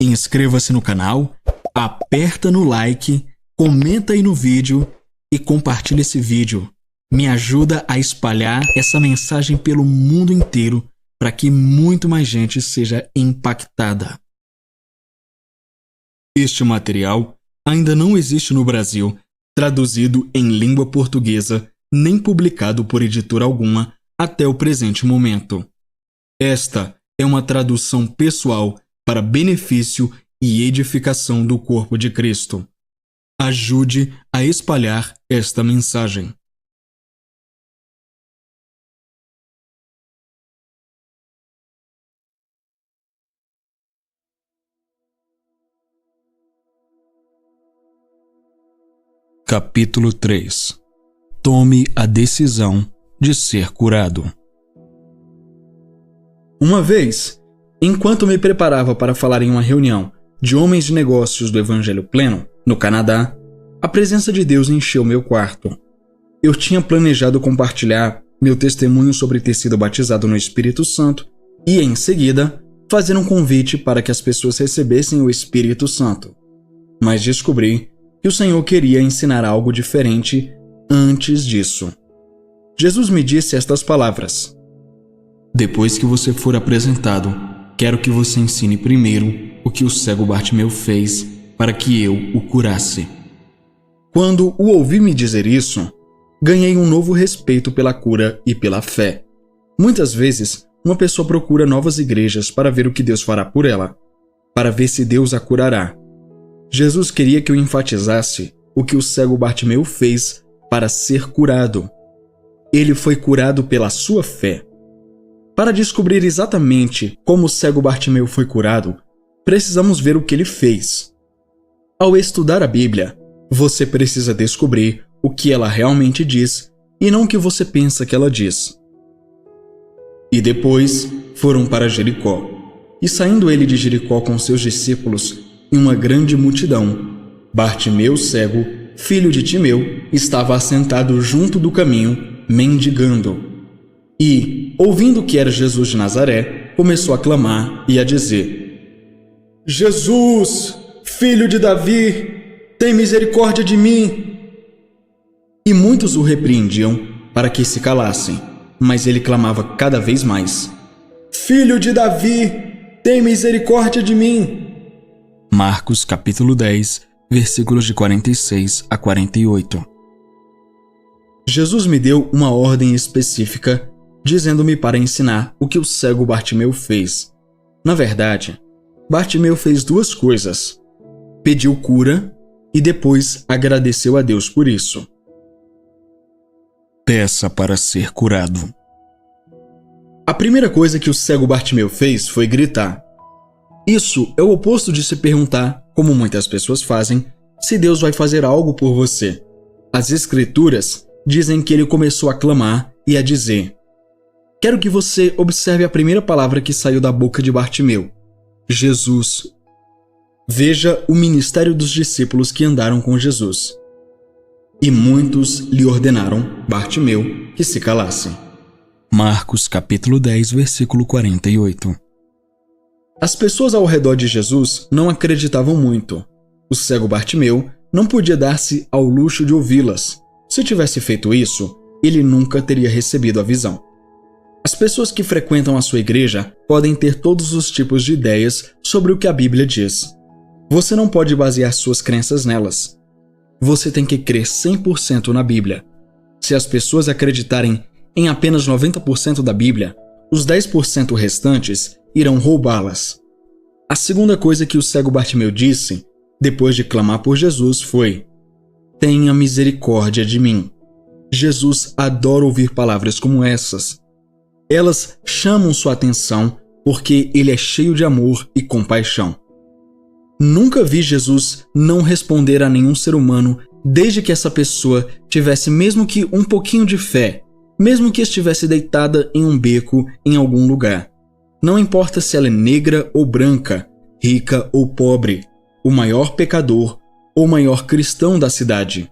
inscreva-se no canal, aperta no like, comenta aí no vídeo e compartilha esse vídeo. Me ajuda a espalhar essa mensagem pelo mundo inteiro para que muito mais gente seja impactada. Este material ainda não existe no Brasil, traduzido em língua portuguesa, nem publicado por editora alguma até o presente momento. Esta é uma tradução pessoal para benefício e edificação do corpo de Cristo. Ajude a espalhar esta mensagem. Capítulo 3. Tome a decisão de ser curado. Uma vez, enquanto me preparava para falar em uma reunião de homens de negócios do Evangelho Pleno, no Canadá, a presença de Deus encheu meu quarto. Eu tinha planejado compartilhar meu testemunho sobre ter sido batizado no Espírito Santo e, em seguida, fazer um convite para que as pessoas recebessem o Espírito Santo. Mas descobri que o Senhor queria ensinar algo diferente antes disso. Jesus me disse estas palavras: depois que você for apresentado, quero que você ensine primeiro o que o cego Bartimeu fez para que eu o curasse. Quando o ouvi me dizer isso, ganhei um novo respeito pela cura e pela fé. Muitas vezes, uma pessoa procura novas igrejas para ver o que Deus fará por ela, para ver se Deus a curará. Jesus queria que eu enfatizasse o que o cego Bartimeu fez para ser curado. Ele foi curado pela sua fé. Para descobrir exatamente como o cego Bartimeu foi curado, precisamos ver o que ele fez. Ao estudar a Bíblia, você precisa descobrir o que ela realmente diz e não o que você pensa que ela diz. E depois foram para Jericó. E saindo ele de Jericó com seus discípulos e uma grande multidão, Bartimeu cego, filho de Timeu, estava assentado junto do caminho, mendigando. E, ouvindo que era Jesus de Nazaré, começou a clamar e a dizer: Jesus, filho de Davi, tem misericórdia de mim. E muitos o repreendiam para que se calassem, mas ele clamava cada vez mais: Filho de Davi, tem misericórdia de mim. Marcos capítulo 10, versículos de 46 a 48. Jesus me deu uma ordem específica, dizendo-me para ensinar o que o cego Bartimeu fez. Na verdade, Bartimeu fez duas coisas: pediu cura e depois agradeceu a Deus por isso. Peça para ser curado. A primeira coisa que o cego Bartimeu fez foi gritar. Isso é o oposto de se perguntar, como muitas pessoas fazem, se Deus vai fazer algo por você. As Escrituras dizem que ele começou a clamar e a dizer. Quero que você observe a primeira palavra que saiu da boca de Bartimeu: Jesus. Veja o ministério dos discípulos que andaram com Jesus. E muitos lhe ordenaram, Bartimeu, que se calasse. Marcos capítulo 10, versículo 48. As pessoas ao redor de Jesus não acreditavam muito. O cego Bartimeu não podia dar-se ao luxo de ouvi-las. Se tivesse feito isso, ele nunca teria recebido a visão. As pessoas que frequentam a sua igreja podem ter todos os tipos de ideias sobre o que a Bíblia diz. Você não pode basear suas crenças nelas. Você tem que crer 100% na Bíblia. Se as pessoas acreditarem em apenas 90% da Bíblia, os 10% restantes irão roubá-las. A segunda coisa que o cego Bartimeu disse, depois de clamar por Jesus, foi: tenha misericórdia de mim. Jesus adora ouvir palavras como essas. Elas chamam sua atenção porque ele é cheio de amor e compaixão. Nunca vi Jesus não responder a nenhum ser humano desde que essa pessoa tivesse mesmo que um pouquinho de fé, mesmo que estivesse deitada em um beco em algum lugar. Não importa se ela é negra ou branca, rica ou pobre, o maior pecador ou o maior cristão da cidade.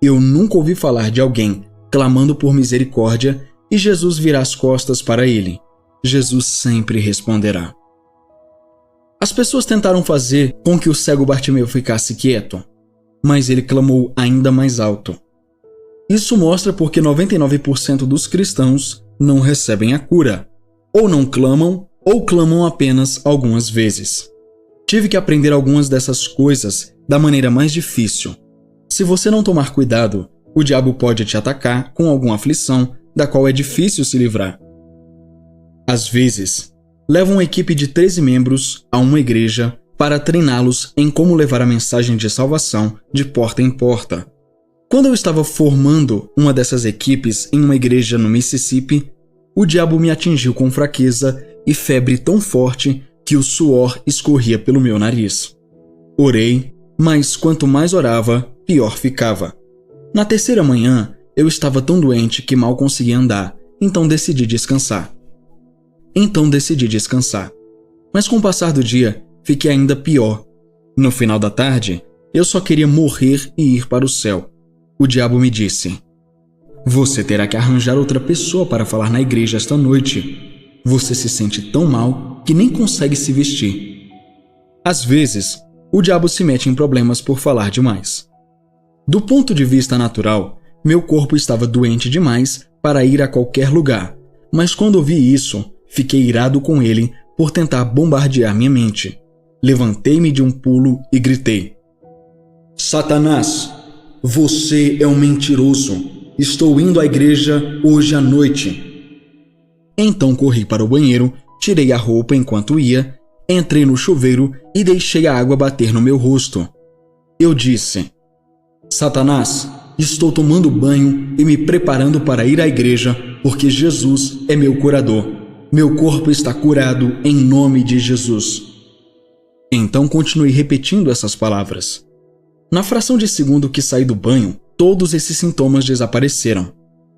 Eu nunca ouvi falar de alguém clamando por misericórdia e Jesus virar as costas para ele. Jesus sempre responderá. As pessoas tentaram fazer com que o cego Bartimeu ficasse quieto, mas ele clamou ainda mais alto. Isso mostra porque 99% dos cristãos não recebem a cura, ou não clamam, ou clamam apenas algumas vezes. Tive que aprender algumas dessas coisas da maneira mais difícil. Se você não tomar cuidado, o diabo pode te atacar com alguma aflição da qual é difícil se livrar. Às vezes, levo uma equipe de 13 membros a uma igreja para treiná-los em como levar a mensagem de salvação de porta em porta. Quando eu estava formando uma dessas equipes em uma igreja no Mississippi, o diabo me atingiu com fraqueza e febre tão forte que o suor escorria pelo meu nariz. Orei, mas quanto mais orava, pior ficava. Na terceira manhã, eu estava tão doente que mal conseguia andar, então decidi descansar. Mas com o passar do dia, fiquei ainda pior. No final da tarde, eu só queria morrer e ir para o céu. O diabo me disse: "Você terá que arranjar outra pessoa para falar na igreja esta noite. Você se sente tão mal que nem consegue se vestir." Às vezes, o diabo se mete em problemas por falar demais. Do ponto de vista natural, meu corpo estava doente demais para ir a qualquer lugar, mas quando ouvi isso, fiquei irado com ele por tentar bombardear minha mente. Levantei-me de um pulo e gritei: "Satanás, você é um mentiroso. Estou indo à igreja hoje à noite." Então corri para o banheiro, tirei a roupa enquanto ia, entrei no chuveiro e deixei a água bater no meu rosto. Eu disse: "Satanás, estou tomando banho e me preparando para ir à igreja porque Jesus é meu curador. Meu corpo está curado em nome de Jesus." Então continuei repetindo essas palavras. Na fração de segundo que saí do banho, todos esses sintomas desapareceram.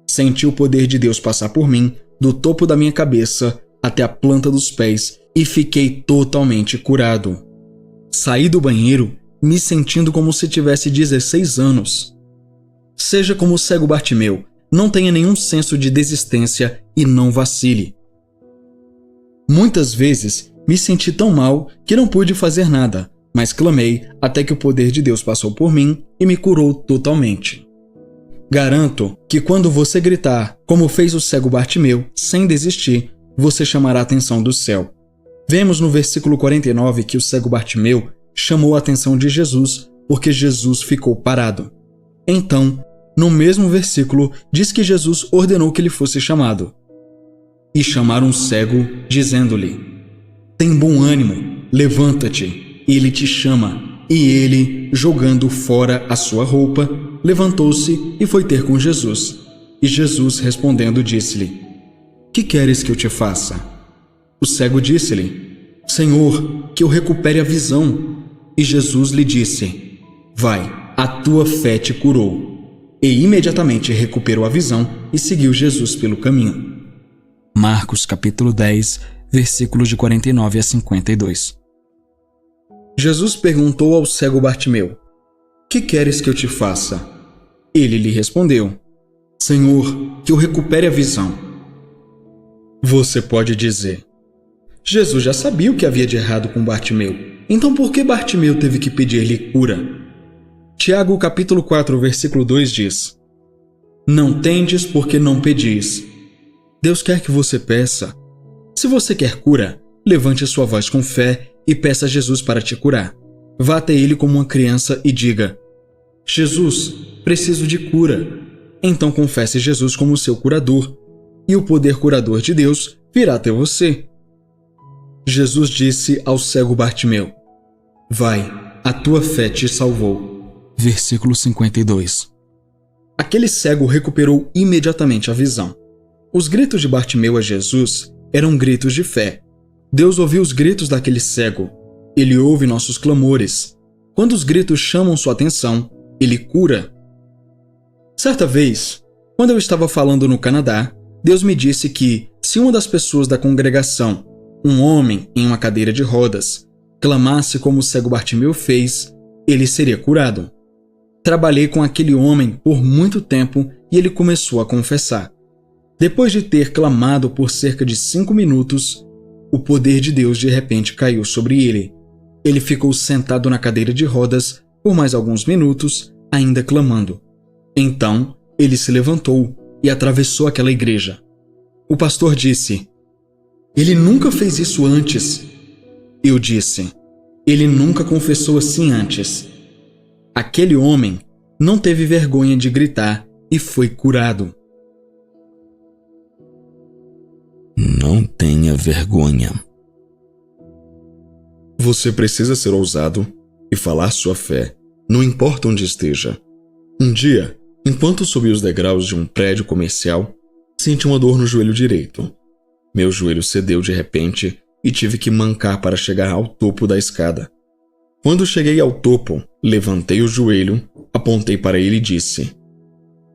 Senti o poder de Deus passar por mim, do topo da minha cabeça até a planta dos pés, e fiquei totalmente curado. Saí do banheiro me sentindo como se tivesse 16 anos. Seja como o cego Bartimeu, não tenha nenhum senso de desistência e não vacile. Muitas vezes me senti tão mal que não pude fazer nada, mas clamei até que o poder de Deus passou por mim e me curou totalmente. Garanto que quando você gritar, como fez o cego Bartimeu, sem desistir, você chamará a atenção do céu. Vemos no versículo 49 que o cego Bartimeu chamou a atenção de Jesus porque Jesus ficou parado. Então, no mesmo versículo, diz que Jesus ordenou que ele fosse chamado. E chamaram o cego, dizendo-lhe: "Tem bom ânimo, levanta-te, ele te chama." E ele, jogando fora a sua roupa, levantou-se e foi ter com Jesus. E Jesus, respondendo, disse-lhe: "Que queres que eu te faça?" O cego disse-lhe: "Senhor, que eu recupere a visão." E Jesus lhe disse: "Vai, a tua fé te curou." E imediatamente recuperou a visão e seguiu Jesus pelo caminho. Marcos capítulo 10, versículos de 49 a 52. Jesus perguntou ao cego Bartimeu: "Que queres que eu te faça?" Ele lhe respondeu: "Senhor, que eu recupere a visão." Você pode dizer: Jesus já sabia o que havia de errado com Bartimeu, então por que Bartimeu teve que pedir-lhe cura? Tiago capítulo 4, versículo 2 diz: "Não tendes porque não pedis." Deus quer que você peça. Se você quer cura, levante a sua voz com fé e peça a Jesus para te curar. Vá até ele como uma criança e diga: "Jesus, preciso de cura." Então confesse Jesus como seu curador, e o poder curador de Deus virá até você. Jesus disse ao cego Bartimeu: "Vai, a tua fé te salvou." Versículo 52. Aquele cego recuperou imediatamente a visão. Os gritos de Bartimeu a Jesus eram gritos de fé. Deus ouviu os gritos daquele cego. Ele ouve nossos clamores. Quando os gritos chamam sua atenção, ele cura. Certa vez, quando eu estava falando no Canadá, Deus me disse que, se uma das pessoas da congregação, um homem em uma cadeira de rodas, clamasse como o cego Bartimeu fez, ele seria curado. Trabalhei com aquele homem por muito tempo e ele começou a confessar. Depois de ter clamado por cerca de 5 minutos, o poder de Deus de repente caiu sobre ele. Ele ficou sentado na cadeira de rodas por mais alguns minutos, ainda clamando. Então, ele se levantou e atravessou aquela igreja. O pastor disse: "Ele nunca fez isso antes." Eu disse: "Ele nunca confessou assim antes." Aquele homem não teve vergonha de gritar e foi curado. Não tenha vergonha. Você precisa ser ousado e falar sua fé, não importa onde esteja. Um dia, enquanto subia os degraus de um prédio comercial, senti uma dor no joelho direito. Meu joelho cedeu de repente e tive que mancar para chegar ao topo da escada. Quando cheguei ao topo, levantei o joelho, apontei para ele e disse: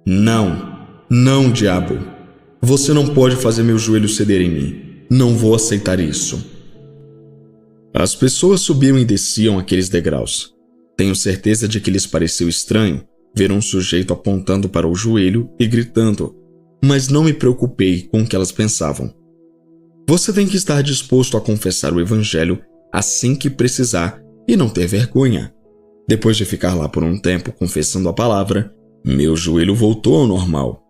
"Não, não, diabo. Você não pode fazer meu joelho ceder em mim. Não vou aceitar isso." As pessoas subiam e desciam aqueles degraus. Tenho certeza de que lhes pareceu estranho ver um sujeito apontando para o joelho e gritando, mas não me preocupei com o que elas pensavam. Você tem que estar disposto a confessar o evangelho assim que precisar e não ter vergonha. Depois de ficar lá por um tempo confessando a palavra, meu joelho voltou ao normal.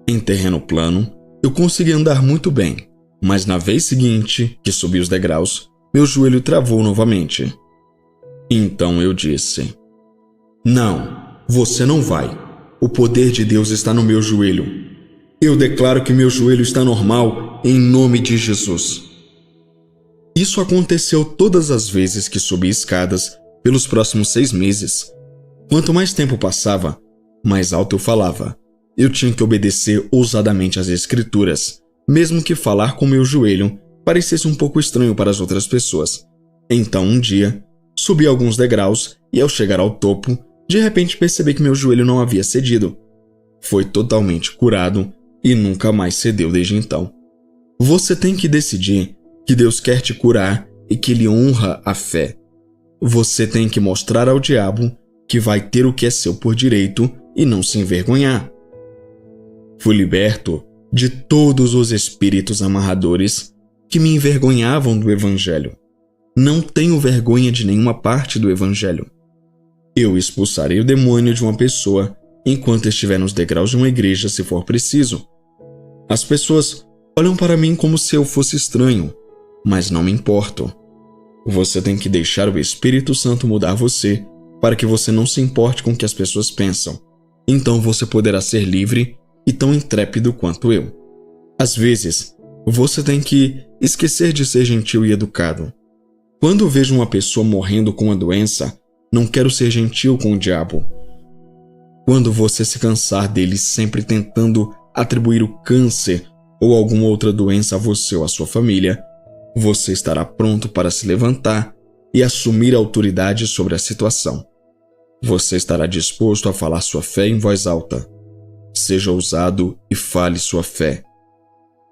Em terreno plano, eu consegui andar muito bem, mas na vez seguinte que subi os degraus, meu joelho travou novamente. Então eu disse: "Não, você não vai. O poder de Deus está no meu joelho. Eu declaro que meu joelho está normal em nome de Jesus." Isso aconteceu todas as vezes que subi escadas pelos próximos 6 meses. Quanto mais tempo passava, mais alto eu falava. Eu tinha que obedecer ousadamente às Escrituras, mesmo que falar com meu joelho parecesse um pouco estranho para as outras pessoas. Então, um dia, subi alguns degraus e, ao chegar ao topo, de repente percebi que meu joelho não havia cedido. Foi totalmente curado e nunca mais cedeu desde então. Você tem que decidir que Deus quer te curar e que Ele honra a fé. Você tem que mostrar ao diabo que vai ter o que é seu por direito e não se envergonhar. Fui liberto de todos os espíritos amarradores que me envergonhavam do Evangelho. Não tenho vergonha de nenhuma parte do Evangelho. Eu expulsarei o demônio de uma pessoa enquanto estiver nos degraus de uma igreja, se for preciso. As pessoas olham para mim como se eu fosse estranho, mas não me importo. Você tem que deixar o Espírito Santo mudar você para que você não se importe com o que as pessoas pensam. Então você poderá ser livre e tão intrépido quanto eu. Às vezes, você tem que esquecer de ser gentil e educado. Quando vejo uma pessoa morrendo com uma doença, não quero ser gentil com o diabo. Quando você se cansar dele sempre tentando atribuir o câncer ou alguma outra doença a você ou à sua família, você estará pronto para se levantar e assumir a autoridade sobre a situação. Você estará disposto a falar sua fé em voz alta. Seja ousado e fale sua fé.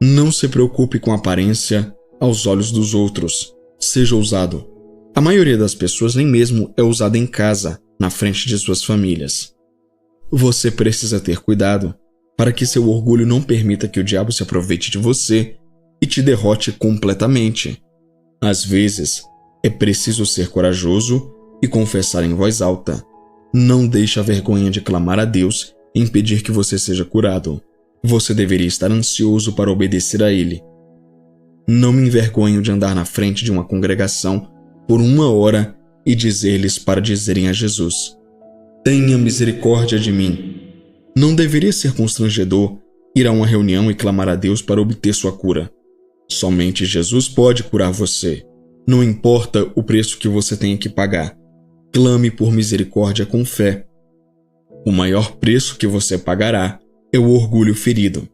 Não se preocupe com a aparência aos olhos dos outros. Seja ousado. A maioria das pessoas nem mesmo é ousada em casa, na frente de suas famílias. Você precisa ter cuidado para que seu orgulho não permita que o diabo se aproveite de você e te derrote completamente. Às vezes, é preciso ser corajoso e confessar em voz alta. Não deixe a vergonha de clamar a Deus e impedir que você seja curado. Você deveria estar ansioso para obedecer a Ele. Não me envergonho de andar na frente de uma congregação por 1 hora e dizer-lhes para dizerem a Jesus: "Tenha misericórdia de mim." Não deveria ser constrangedor ir a uma reunião e clamar a Deus para obter sua cura. Somente Jesus pode curar você. Não importa o preço que você tenha que pagar. Clame por misericórdia com fé. O maior preço que você pagará é o orgulho ferido.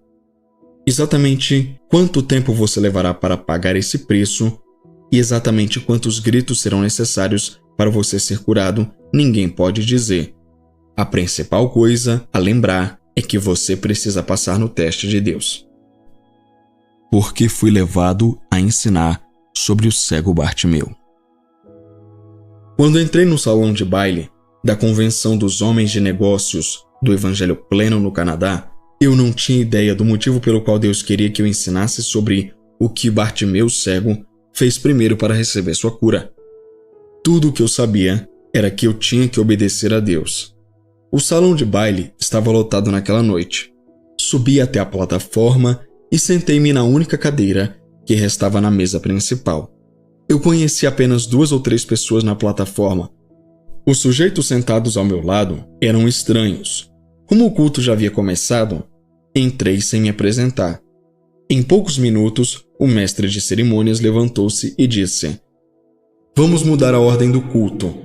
Exatamente quanto tempo você levará para pagar esse preço e exatamente quantos gritos serão necessários para você ser curado, ninguém pode dizer. A principal coisa a lembrar é que você precisa passar no teste de Deus. Porque fui levado a ensinar sobre o cego Bartimeu. Quando entrei no salão de baile da Convenção dos Homens de Negócios do Evangelho Pleno no Canadá, eu não tinha ideia do motivo pelo qual Deus queria que eu ensinasse sobre o que Bartimeu cego fez primeiro para receber sua cura. Tudo o que eu sabia era que eu tinha que obedecer a Deus. O salão de baile estava lotado naquela noite. Subi até a plataforma e sentei-me na única cadeira que restava na mesa principal. Eu conheci apenas 2 ou 3 pessoas na plataforma. Os sujeitos sentados ao meu lado eram estranhos. Como o culto já havia começado, entrei sem me apresentar. Em poucos minutos, o mestre de cerimônias levantou-se e disse: "Vamos mudar a ordem do culto.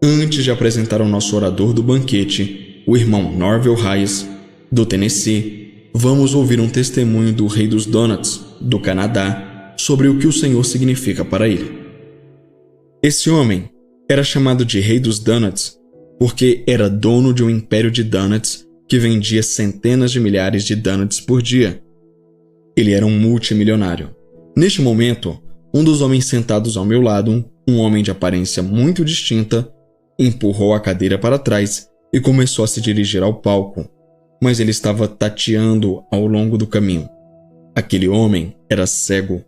Antes de apresentar o nosso orador do banquete, o irmão Norville Hayes, do Tennessee, vamos ouvir um testemunho do Rei dos Donuts, do Canadá, sobre o que o Senhor significa para ele." Esse homem era chamado de Rei dos Donuts porque era dono de um império de donuts que vendia centenas de milhares de donuts por dia. Ele era um multimilionário. Neste momento, um dos homens sentados ao meu lado, um homem de aparência muito distinta, empurrou a cadeira para trás e começou a se dirigir ao palco, mas ele estava tateando ao longo do caminho. Aquele homem era cego.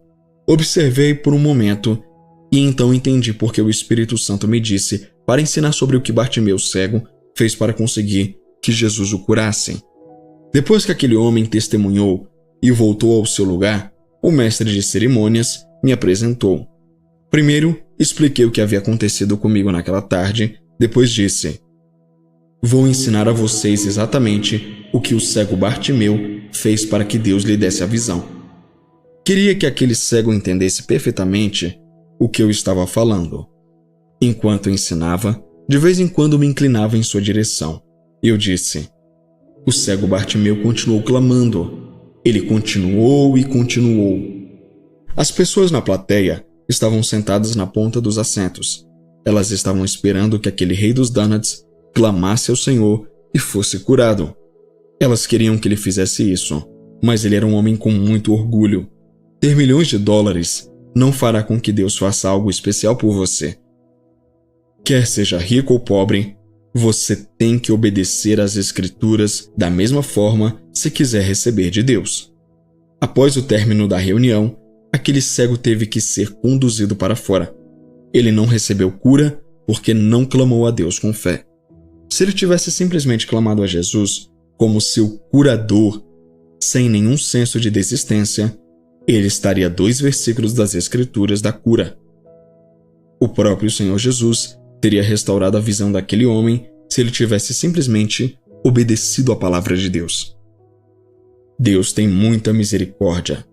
Observei por um momento e então entendi por que o Espírito Santo me disse para ensinar sobre o que Bartimeu cego fez para conseguir que Jesus o curasse. Depois que aquele homem testemunhou e voltou ao seu lugar, o mestre de cerimônias me apresentou. Primeiro, expliquei o que havia acontecido comigo naquela tarde, depois disse: "Vou ensinar a vocês exatamente o que o cego Bartimeu fez para que Deus lhe desse a visão." Queria que aquele cego entendesse perfeitamente o que eu estava falando. Enquanto ensinava, de vez em quando me inclinava em sua direção. Eu disse: "O cego Bartimeu continuou clamando. Ele continuou e continuou." As pessoas na plateia estavam sentadas na ponta dos assentos. Elas estavam esperando que aquele rei dos donuts clamasse ao Senhor e fosse curado. Elas queriam que ele fizesse isso, mas ele era um homem com muito orgulho. Ter milhões de dólares não fará com que Deus faça algo especial por você. Quer seja rico ou pobre, você tem que obedecer às Escrituras da mesma forma se quiser receber de Deus. Após o término da reunião, aquele cego teve que ser conduzido para fora. Ele não recebeu cura porque não clamou a Deus com fé. Se ele tivesse simplesmente clamado a Jesus como seu curador, sem nenhum senso de desistência, ele estaria a 2 versículos das Escrituras da cura. O próprio Senhor Jesus teria restaurado a visão daquele homem se ele tivesse simplesmente obedecido à palavra de Deus. Deus tem muita misericórdia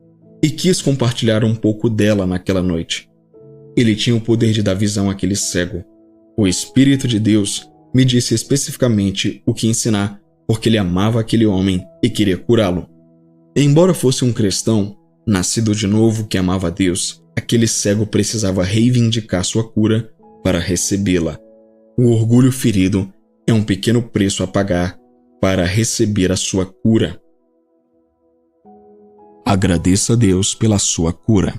e quis compartilhar um pouco dela naquela noite. Ele tinha o poder de dar visão àquele cego. O Espírito de Deus me disse especificamente o que ensinar porque ele amava aquele homem e queria curá-lo. Embora fosse um cristão, nascido de novo que amava a Deus, aquele cego precisava reivindicar sua cura para recebê-la. O orgulho ferido é um pequeno preço a pagar para receber a sua cura. Agradeça a Deus pela sua cura.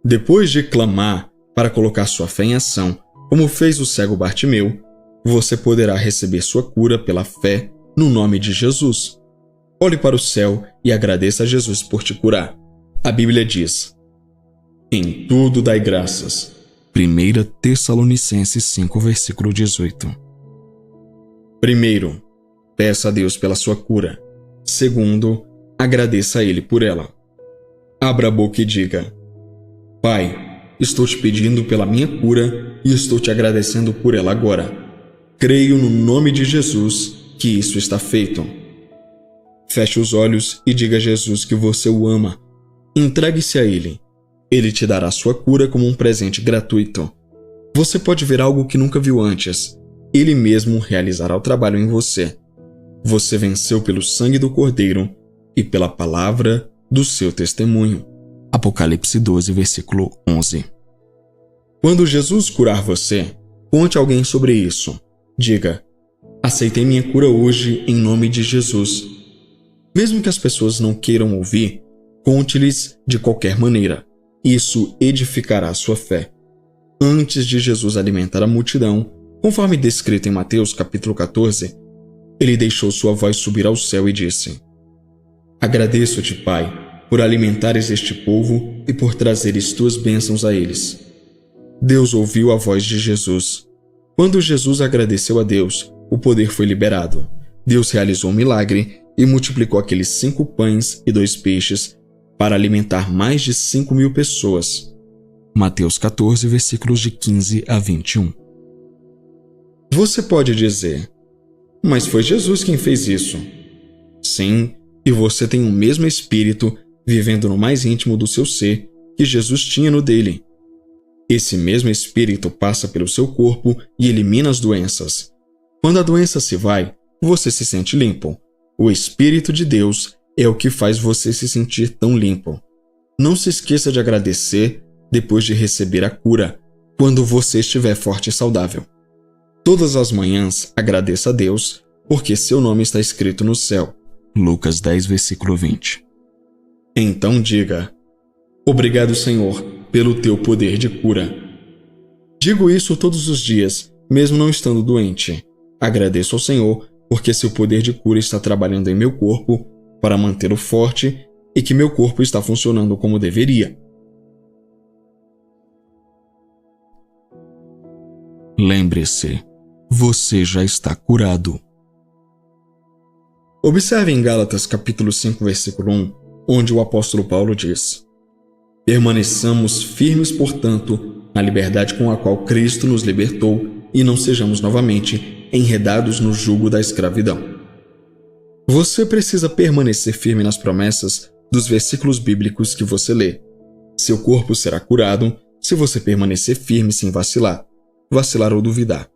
Depois de clamar para colocar sua fé em ação, como fez o cego Bartimeu, você poderá receber sua cura pela fé no nome de Jesus. Olhe para o céu e agradeça a Jesus por te curar. A Bíblia diz: "Em tudo dai graças." 1 Tessalonicenses 5, versículo 18. Primeiro, peça a Deus pela sua cura. Segundo, agradeça a Ele por ela. Abra a boca e diga: "Pai, estou te pedindo pela minha cura e estou te agradecendo por ela agora. Creio no nome de Jesus que isso está feito." Feche os olhos e diga a Jesus que você o ama. Entregue-se a Ele. Ele te dará sua cura como um presente gratuito. Você pode ver algo que nunca viu antes. Ele mesmo realizará o trabalho em você. Você venceu pelo sangue do Cordeiro e pela palavra do seu testemunho. Apocalipse 12, versículo 11. Quando Jesus curar você, conte a alguém sobre isso. Diga: "Aceitei minha cura hoje em nome de Jesus." Mesmo que as pessoas não queiram ouvir, conte-lhes de qualquer maneira. Isso edificará sua fé. Antes de Jesus alimentar a multidão, conforme descrito em Mateus capítulo 14, ele deixou sua voz subir ao céu e disse: "Agradeço-te, Pai, por alimentares este povo e por trazeres tuas bênçãos a eles. Deus ouviu a voz de Jesus. Quando Jesus agradeceu a Deus, o poder foi liberado. Deus realizou um milagre e multiplicou aqueles 5 pães e 2 peixes para alimentar mais de 5.000 pessoas. Mateus 14, versículos de 15 a 21. Você pode dizer, mas foi Jesus quem fez isso. Sim, e você tem o mesmo Espírito vivendo no mais íntimo do seu ser que Jesus tinha no dele. Esse mesmo Espírito passa pelo seu corpo e elimina as doenças. Quando a doença se vai, você se sente limpo. O Espírito de Deus é o que faz você se sentir tão limpo. Não se esqueça de agradecer depois de receber a cura, quando você estiver forte e saudável. Todas as manhãs, agradeça a Deus, porque seu nome está escrito no céu. Lucas 10, versículo 20. Então diga, obrigado, Senhor, pelo teu poder de cura. Digo isso todos os dias, mesmo não estando doente. Agradeço ao Senhor, porque seu poder de cura está trabalhando em meu corpo para mantê-lo forte e que meu corpo está funcionando como deveria. Lembre-se, você já está curado. Observe em Gálatas capítulo 5, versículo 1, onde o apóstolo Paulo diz: permaneçamos firmes, portanto, na liberdade com a qual Cristo nos libertou e não sejamos novamente enredados no jugo da escravidão. Você precisa permanecer firme nas promessas dos versículos bíblicos que você lê. Seu corpo será curado se você permanecer firme sem vacilar ou duvidar.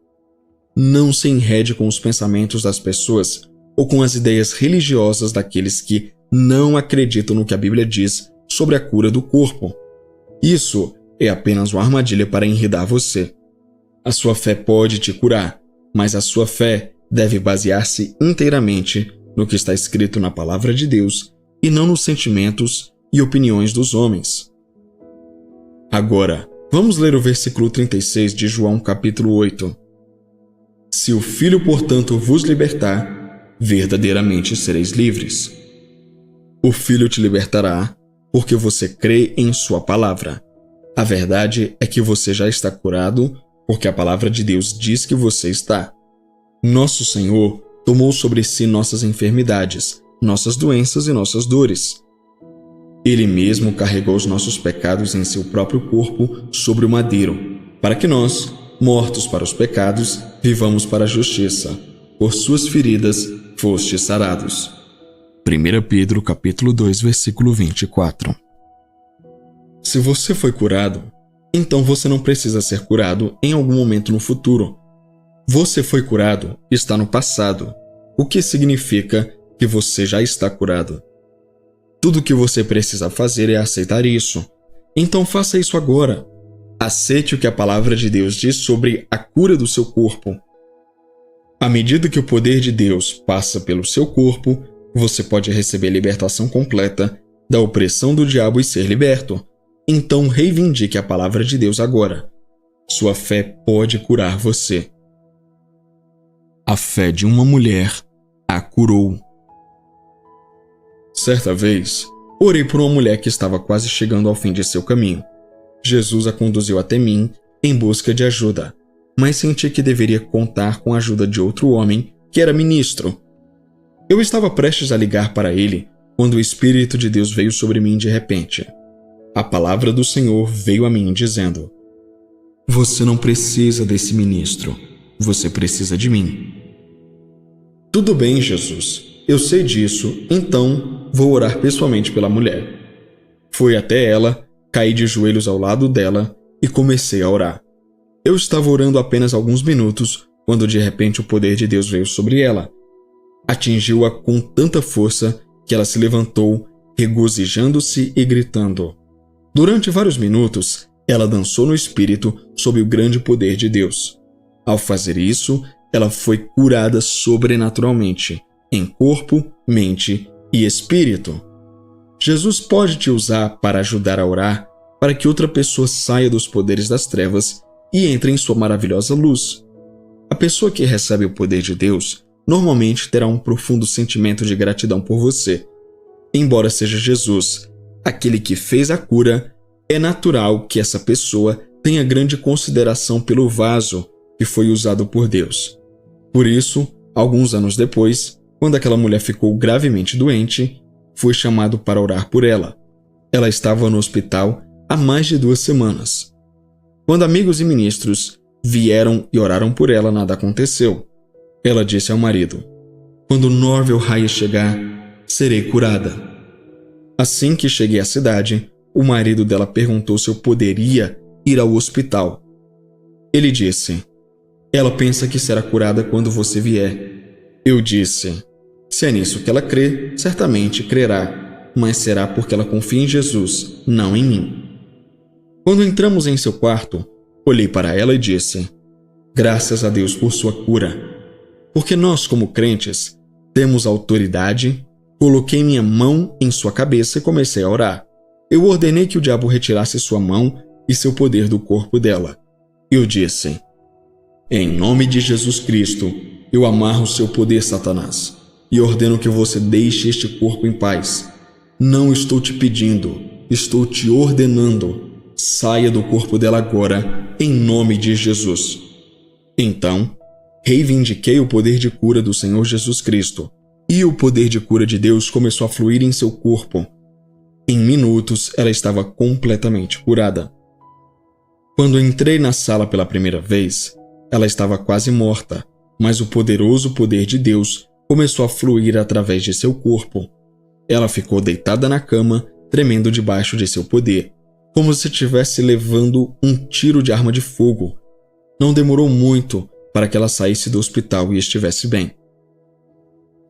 Não se enrede com os pensamentos das pessoas ou com as ideias religiosas daqueles que não acreditam no que a Bíblia diz sobre a cura do corpo. Isso é apenas uma armadilha para enredar você. A sua fé pode te curar, mas a sua fé deve basear-se inteiramente no que está escrito na Palavra de Deus e não nos sentimentos e opiniões dos homens. Agora, vamos ler o versículo 36 de João capítulo 8. Se o Filho, portanto, vos libertar, verdadeiramente sereis livres. O Filho te libertará, porque você crê em sua palavra. A verdade é que você já está curado, porque a palavra de Deus diz que você está. Nosso Senhor tomou sobre si nossas enfermidades, nossas doenças e nossas dores. Ele mesmo carregou os nossos pecados em seu próprio corpo sobre o madeiro, para que nós, mortos para os pecados, vivamos para a justiça. Por suas feridas fostes sarados. 1 Pedro capítulo 2, versículo 24. Se você foi curado, então você não precisa ser curado em algum momento no futuro. Você foi curado está no passado, o que significa que você já está curado. Tudo o que você precisa fazer é aceitar isso. Então faça isso agora. Aceite o que a palavra de Deus diz sobre a cura do seu corpo. À medida que o poder de Deus passa pelo seu corpo, você pode receber a libertação completa da opressão do diabo e ser liberto. Então reivindique a palavra de Deus agora. Sua fé pode curar você. A fé de uma mulher a curou. Certa vez, orei por uma mulher que estava quase chegando ao fim de seu caminho. Jesus a conduziu até mim em busca de ajuda, mas senti que deveria contar com a ajuda de outro homem que era ministro. Eu estava prestes a ligar para ele quando o Espírito de Deus veio sobre mim de repente. A palavra do Senhor veio a mim dizendo: você não precisa desse ministro, você precisa de mim. Tudo bem, Jesus, eu sei disso, então vou orar pessoalmente pela mulher. Fui até ela, caí de joelhos ao lado dela e comecei a orar. Eu estava orando apenas alguns minutos quando de repente o poder de Deus veio sobre ela. Atingiu-a com tanta força que ela se levantou, regozijando-se e gritando. Durante vários minutos, ela dançou no espírito sob o grande poder de Deus. Ao fazer isso, ela foi curada sobrenaturalmente, em corpo, mente e espírito. Jesus pode te usar para ajudar a orar para que outra pessoa saia dos poderes das trevas e entre em sua maravilhosa luz. A pessoa que recebe o poder de Deus normalmente terá um profundo sentimento de gratidão por você. Embora seja Jesus, aquele que fez a cura, é natural que essa pessoa tenha grande consideração pelo vaso que foi usado por Deus. Por isso, alguns anos depois, quando aquela mulher ficou gravemente doente, foi chamado para orar por ela. Ela estava no hospital há mais de 2 semanas. Quando amigos e ministros vieram e oraram por ela, nada aconteceu. Ela disse ao marido: "Quando Norvel Raia chegar, serei curada." Assim que cheguei à cidade, o marido dela perguntou se eu poderia ir ao hospital. Ele disse: "Ela pensa que será curada quando você vier." Eu disse: "Se é nisso que ela crê, certamente crerá, mas será porque ela confia em Jesus, não em mim." Quando entramos em seu quarto, olhei para ela e disse: "Graças a Deus por sua cura." Porque nós, como crentes, temos autoridade. Coloquei minha mão em sua cabeça e comecei a orar. Eu ordenei que o diabo retirasse sua mão e seu poder do corpo dela. Eu disse: "Em nome de Jesus Cristo, eu amarro seu poder, Satanás, e ordeno que você deixe este corpo em paz. Não estou te pedindo, estou te ordenando. Saia do corpo dela agora, em nome de Jesus." Então, reivindiquei o poder de cura do Senhor Jesus Cristo, e o poder de cura de Deus começou a fluir em seu corpo. Em minutos, ela estava completamente curada. Quando entrei na sala pela primeira vez, ela estava quase morta, mas o poderoso poder de Deus começou a fluir através de seu corpo. Ela ficou deitada na cama, tremendo debaixo de seu poder, como se estivesse levando um tiro de arma de fogo. Não demorou muito para que ela saísse do hospital e estivesse bem.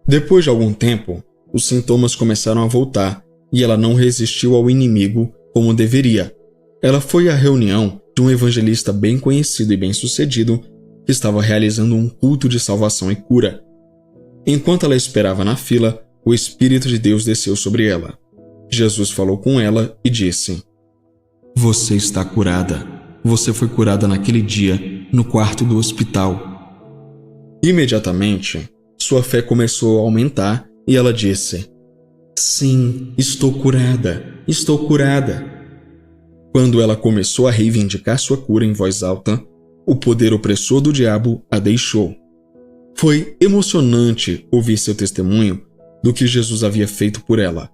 Depois de algum tempo, os sintomas começaram a voltar e ela não resistiu ao inimigo como deveria. Ela foi à reunião de um evangelista bem conhecido e bem-sucedido que estava realizando um culto de salvação e cura. Enquanto ela esperava na fila, o Espírito de Deus desceu sobre ela. Jesus falou com ela e disse: "Você está curada. Você foi curada naquele dia, no quarto do hospital." Imediatamente, sua fé começou a aumentar e ela disse: "Sim, estou curada, estou curada." Quando ela começou a reivindicar sua cura em voz alta, o poder opressor do diabo a deixou. Foi emocionante ouvir seu testemunho do que Jesus havia feito por ela.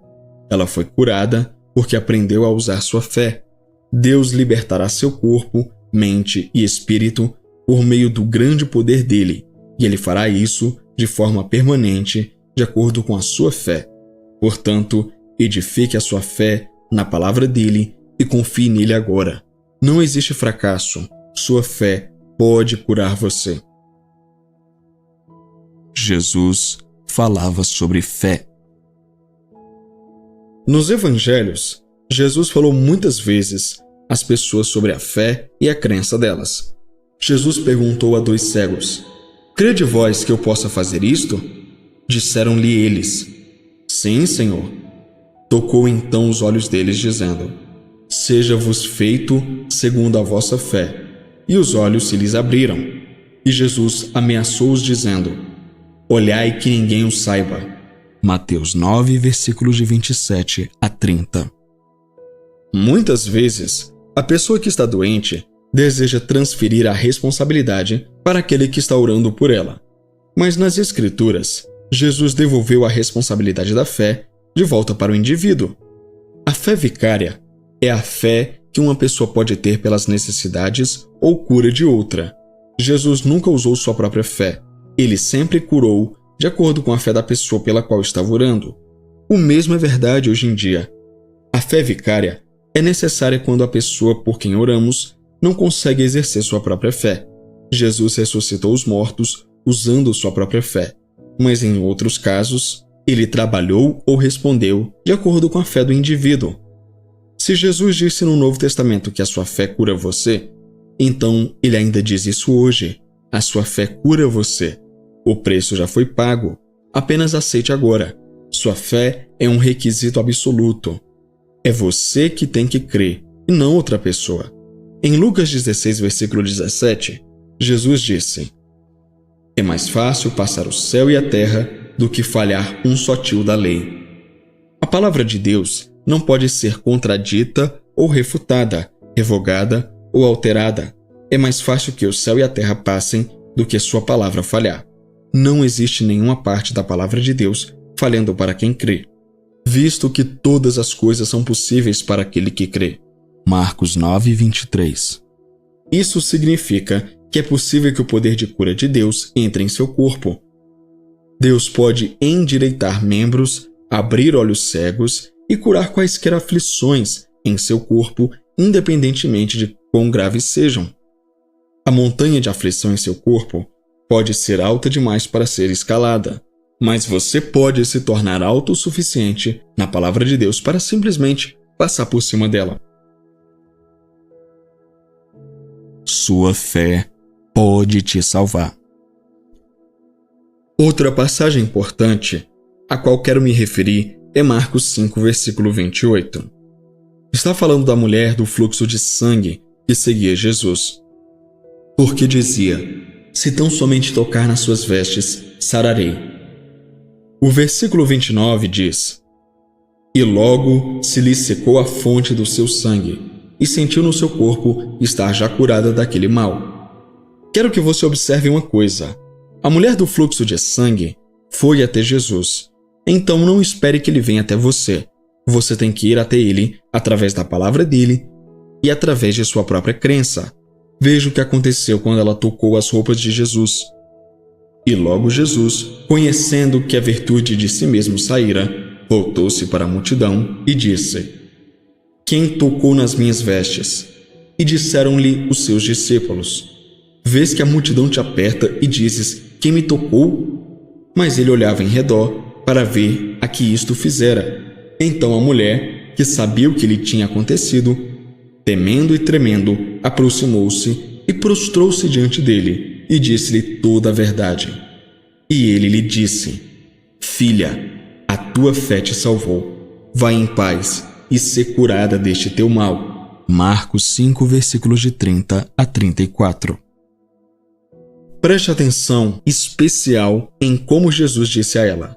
Ela foi curada porque aprendeu a usar sua fé. Deus libertará seu corpo, mente e espírito por meio do grande poder dele, e ele fará isso de forma permanente, de acordo com a sua fé. Portanto, edifique a sua fé na palavra dele e confie nele agora. Não existe fracasso. Sua fé pode curar você. Jesus falava sobre fé. Nos evangelhos, Jesus falou muitas vezes às pessoas sobre a fé e a crença delas. Jesus perguntou a 2 cegos: "Crede vós que eu possa fazer isto?" Disseram-lhe eles: "Sim, Senhor." Tocou então os olhos deles, dizendo: "Seja-vos feito segundo a vossa fé." E os olhos se lhes abriram. E Jesus ameaçou-os, dizendo: "Olhai que ninguém o saiba." Mateus 9, versículos de 27 a 30. Muitas vezes, a pessoa que está doente deseja transferir a responsabilidade para aquele que está orando por ela. Mas nas Escrituras, Jesus devolveu a responsabilidade da fé de volta para o indivíduo. A fé vicária é a fé que uma pessoa pode ter pelas necessidades ou cura de outra. Jesus nunca usou sua própria fé. Ele sempre curou de acordo com a fé da pessoa pela qual estava orando. O mesmo é verdade hoje em dia. A fé vicária é necessária quando a pessoa por quem oramos não consegue exercer sua própria fé. Jesus ressuscitou os mortos usando sua própria fé, mas em outros casos, ele trabalhou ou respondeu de acordo com a fé do indivíduo. Se Jesus disse no Novo Testamento que a sua fé cura você, então ele ainda diz isso hoje: a sua fé cura você. O preço já foi pago, apenas aceite agora. Sua fé é um requisito absoluto. É você que tem que crer, e não outra pessoa. Em Lucas 16, versículo 17, Jesus disse: "É mais fácil passar o céu e a terra do que falhar um só tio da lei." A palavra de Deus não pode ser contradita ou refutada, revogada ou alterada. É mais fácil que o céu e a terra passem do que sua palavra falhar. Não existe nenhuma parte da palavra de Deus falhando para quem crê, visto que todas as coisas são possíveis para aquele que crê. Marcos 9:23. Isso significa que é possível que o poder de cura de Deus entre em seu corpo. Deus pode endireitar membros, abrir olhos cegos e curar quaisquer aflições em seu corpo, independentemente de quão graves sejam. A montanha de aflição em seu corpo pode ser alta demais para ser escalada, mas você pode se tornar autossuficiente na palavra de Deus para simplesmente passar por cima dela. Sua fé pode te salvar. Outra passagem importante a qual quero me referir é Marcos 5, versículo 28. Está falando da mulher do fluxo de sangue que seguia Jesus. Porque dizia: se tão somente tocar nas suas vestes, sararei. O versículo 29 diz: e logo se lhe secou a fonte do seu sangue, e sentiu no seu corpo estar já curada daquele mal. Quero que você observe uma coisa. A mulher do fluxo de sangue foi até Jesus. Então não espere que ele venha até você. Você tem que ir até ele através da palavra dele e através de sua própria crença. Veja o que aconteceu quando ela tocou as roupas de Jesus. E logo Jesus, conhecendo que a virtude de si mesmo saíra, voltou-se para a multidão e disse: quem tocou nas minhas vestes? E disseram-lhe os seus discípulos: vês que a multidão te aperta e dizes: quem me tocou? Mas ele olhava em redor para ver a que isto fizera. Então a mulher, que sabia o que lhe tinha acontecido, temendo e tremendo, aproximou-se e prostrou-se diante dele e disse-lhe toda a verdade. E ele lhe disse: filha, a tua fé te salvou. Vai em paz e ser curada deste teu mal. Marcos 5, versículos de 30 a 34. Preste atenção especial em como Jesus disse a ela: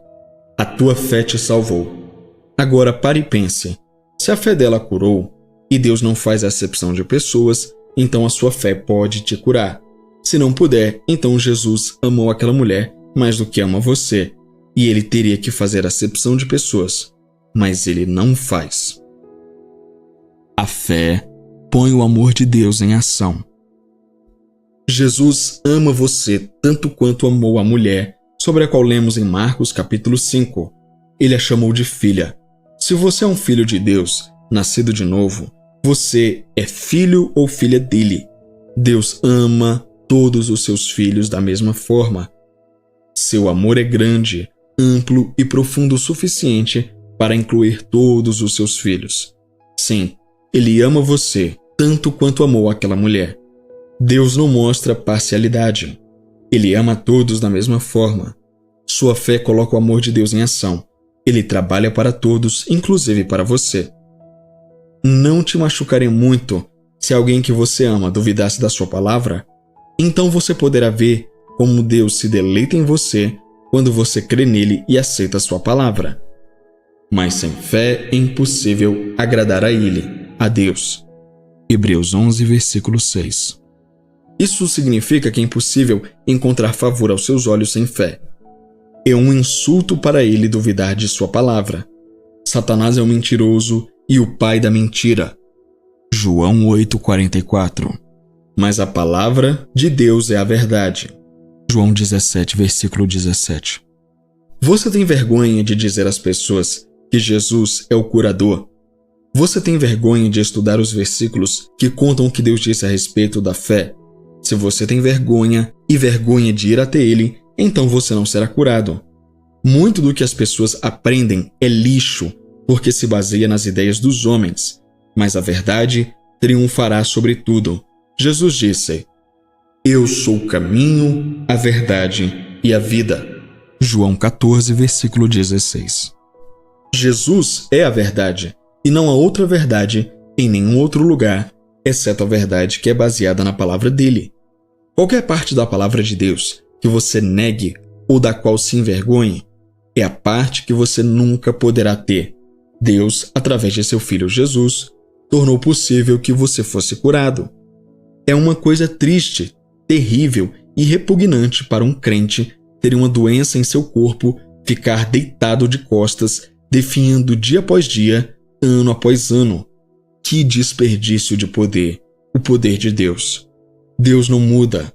a tua fé te salvou. Agora pare e pense. Se a fé dela curou, e Deus não faz acepção de pessoas, então a sua fé pode te curar. Se não puder, então Jesus amou aquela mulher mais do que ama você, e ele teria que fazer acepção de pessoas, mas ele não faz. A fé põe o amor de Deus em ação. Jesus ama você tanto quanto amou a mulher, sobre a qual lemos em Marcos capítulo 5. Ele a chamou de filha. Se você é um filho de Deus, nascido de novo, você é filho ou filha dele. Deus ama todos os seus filhos da mesma forma. Seu amor é grande, amplo e profundo o suficiente para incluir todos os seus filhos. Sim, ele ama você tanto quanto amou aquela mulher. Deus não mostra parcialidade. Ele ama todos da mesma forma. Sua fé coloca o amor de Deus em ação. Ele trabalha para todos, inclusive para você. Não te machucaria muito se alguém que você ama duvidasse da sua palavra? Então você poderá ver como Deus se deleita em você quando você crê nele e aceita a sua palavra. Mas sem fé é impossível agradar a ele, a Deus. Hebreus 11, versículo 6. Isso significa que é impossível encontrar favor aos seus olhos sem fé. É um insulto para ele duvidar de sua palavra. Satanás é um mentiroso e o pai da mentira. João 8:44. Mas a palavra de Deus é a verdade. João 17, versículo 17. Você tem vergonha de dizer às pessoas que Jesus é o curador? Você tem vergonha de estudar os versículos que contam o que Deus disse a respeito da fé? Se você tem vergonha e vergonha de ir até ele, então você não será curado. Muito do que as pessoas aprendem é lixo, porque se baseia nas ideias dos homens. Mas a verdade triunfará sobre tudo. Jesus disse: eu sou o caminho, a verdade e a vida. João 14, versículo 16. Jesus é a verdade, e não há outra verdade em nenhum outro lugar, exceto a verdade que é baseada na palavra dele. Qualquer parte da palavra de Deus que você negue ou da qual se envergonhe, é a parte que você nunca poderá ter. Deus, através de seu Filho Jesus, tornou possível que você fosse curado. É uma coisa triste, terrível e repugnante para um crente ter uma doença em seu corpo, ficar deitado de costas, definhando dia após dia, ano após ano. Que desperdício de poder, o poder de Deus. Deus não muda,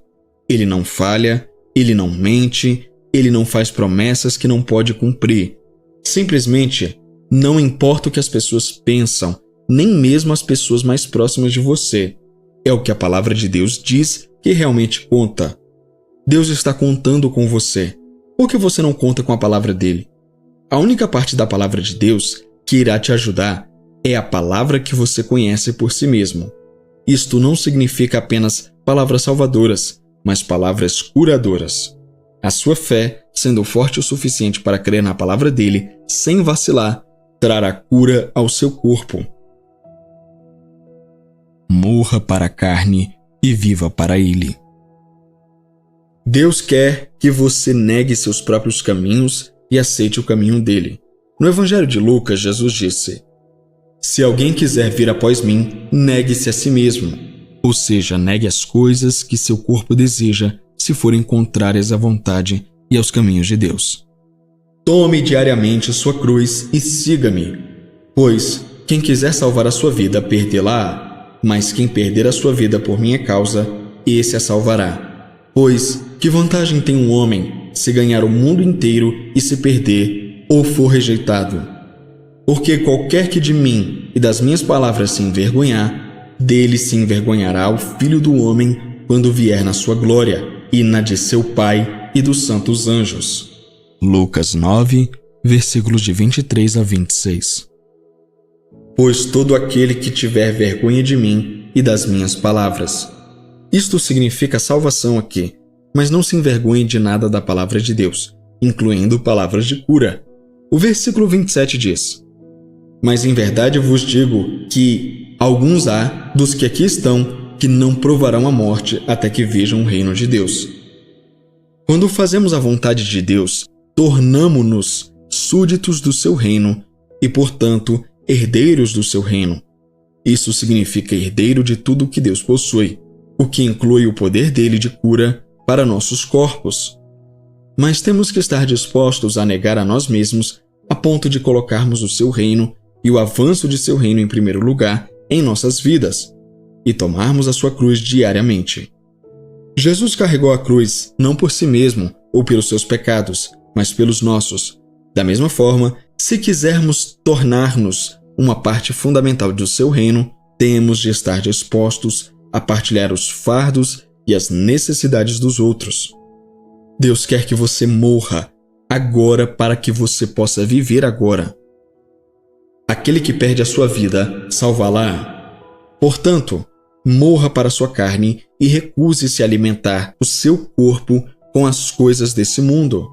Ele não falha, Ele não mente, Ele não faz promessas que não pode cumprir. Simplesmente, não importa o que as pessoas pensam, nem mesmo as pessoas mais próximas de você. É o que a palavra de Deus diz que realmente conta. Deus está contando com você. Por que você não conta com a palavra dele? A única parte da palavra de Deus que irá te ajudar é a palavra que você conhece por si mesmo. Isto não significa apenas palavras salvadoras, mas palavras curadoras. A sua fé, sendo forte o suficiente para crer na palavra dele, sem vacilar, trará cura ao seu corpo. Morra para a carne e viva para ele. Deus quer que você negue seus próprios caminhos e aceite o caminho dele. No Evangelho de Lucas, Jesus disse: "Se alguém quiser vir após mim, negue-se a si mesmo." Ou seja, negue as coisas que seu corpo deseja se forem contrárias à vontade e aos caminhos de Deus. Tome diariamente sua cruz e siga-me. Pois quem quiser salvar a sua vida, perdê-la-á, mas quem perder a sua vida por minha causa, esse a salvará. Pois que vantagem tem um homem se ganhar o mundo inteiro e se perder ou for rejeitado? Porque qualquer que de mim e das minhas palavras se envergonhar, dele se envergonhará o Filho do Homem quando vier na sua glória e na de seu Pai e dos santos anjos. Lucas 9, versículos de 23 a 26. Pois todo aquele que tiver vergonha de mim e das minhas palavras. Isto significa salvação aqui, mas não se envergonhe de nada da palavra de Deus, incluindo palavras de cura. O versículo 27 diz: "Mas em verdade vos digo que alguns há dos que aqui estão que não provarão a morte até que vejam o reino de Deus." Quando fazemos a vontade de Deus, tornamo-nos súditos do seu reino e, portanto, herdeiros do seu reino. Isso significa herdeiro de tudo o que Deus possui, o que inclui o poder dele de cura para nossos corpos. Mas temos que estar dispostos a negar a nós mesmos a ponto de colocarmos o seu reino e o avanço de seu reino em primeiro lugar em nossas vidas e tomarmos a sua cruz diariamente. Jesus carregou a cruz não por si mesmo ou pelos seus pecados, mas pelos nossos. Da mesma forma, se quisermos tornar-nos uma parte fundamental do seu reino, temos de estar dispostos a partilhar os fardos e as necessidades dos outros. Deus quer que você morra agora para que você possa viver agora. Aquele que perde a sua vida, salvá-la. Portanto, morra para a sua carne e recuse-se a alimentar o seu corpo com as coisas desse mundo.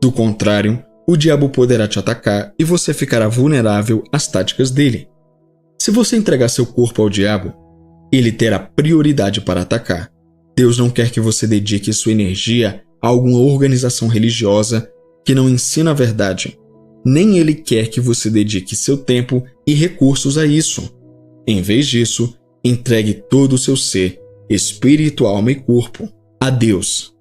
Do contrário, o diabo poderá te atacar e você ficará vulnerável às táticas dele. Se você entregar seu corpo ao diabo, ele terá prioridade para atacar. Deus não quer que você dedique sua energia a alguma organização religiosa que não ensina a verdade. Nem ele quer que você dedique seu tempo e recursos a isso. Em vez disso, entregue todo o seu ser, espírito, alma e corpo, a Deus.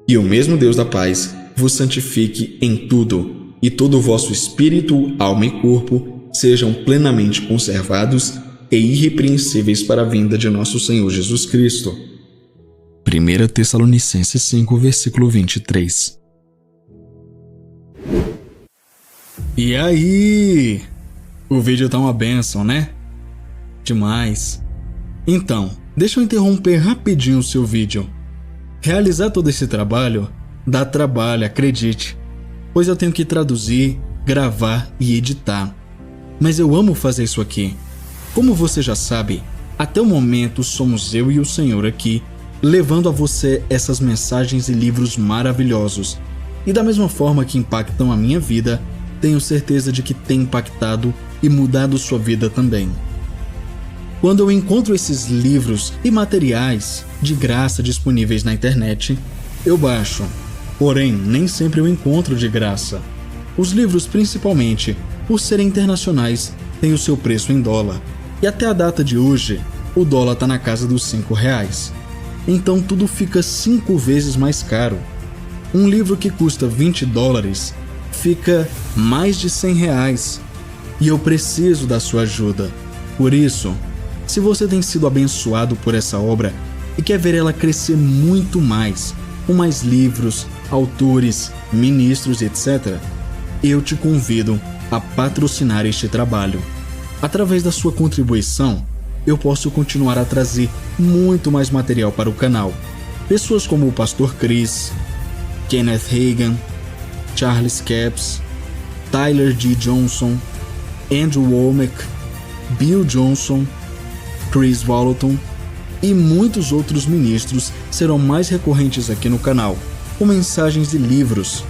E o mesmo Deus da paz vos santifique em tudo, e todo o vosso espírito, alma e corpo sejam plenamente conservados e irrepreensíveis para a vinda de nosso Senhor Jesus Cristo. 1 Tessalonicenses 5, versículo 23. E aí? O vídeo tá uma bênção, né? Demais. Então, deixa eu interromper rapidinho o seu vídeo. Realizar todo esse trabalho dá trabalho, acredite, pois eu tenho que traduzir, gravar e editar. Mas eu amo fazer isso aqui. Como você já sabe, até o momento somos eu e o Senhor aqui, levando a você essas mensagens e livros maravilhosos. E da mesma forma que impactam a minha vida, tenho certeza de que tem impactado e mudado sua vida também. Quando eu encontro esses livros e materiais de graça disponíveis na internet, eu baixo. Porém, nem sempre eu encontro de graça. Os livros, principalmente, por serem internacionais, têm o seu preço em dólar. E até a data de hoje, o dólar está na casa dos R$5. Então tudo fica 5 vezes mais caro. Um livro que custa $20 fica mais de R$100. E eu preciso da sua ajuda. Por isso, se você tem sido abençoado por essa obra e quer ver ela crescer muito mais, com mais livros, autores, ministros, etc., eu te convido a patrocinar este trabalho. Através da sua contribuição, eu posso continuar a trazer muito mais material para o canal. Pessoas como o Pastor Chris, Kenneth Hagin, Charles Capps, Tyler D. Johnson, Andrew Womack, Bill Johnson, Chris Vallotton e muitos outros ministros serão mais recorrentes aqui no canal, com mensagens de livros.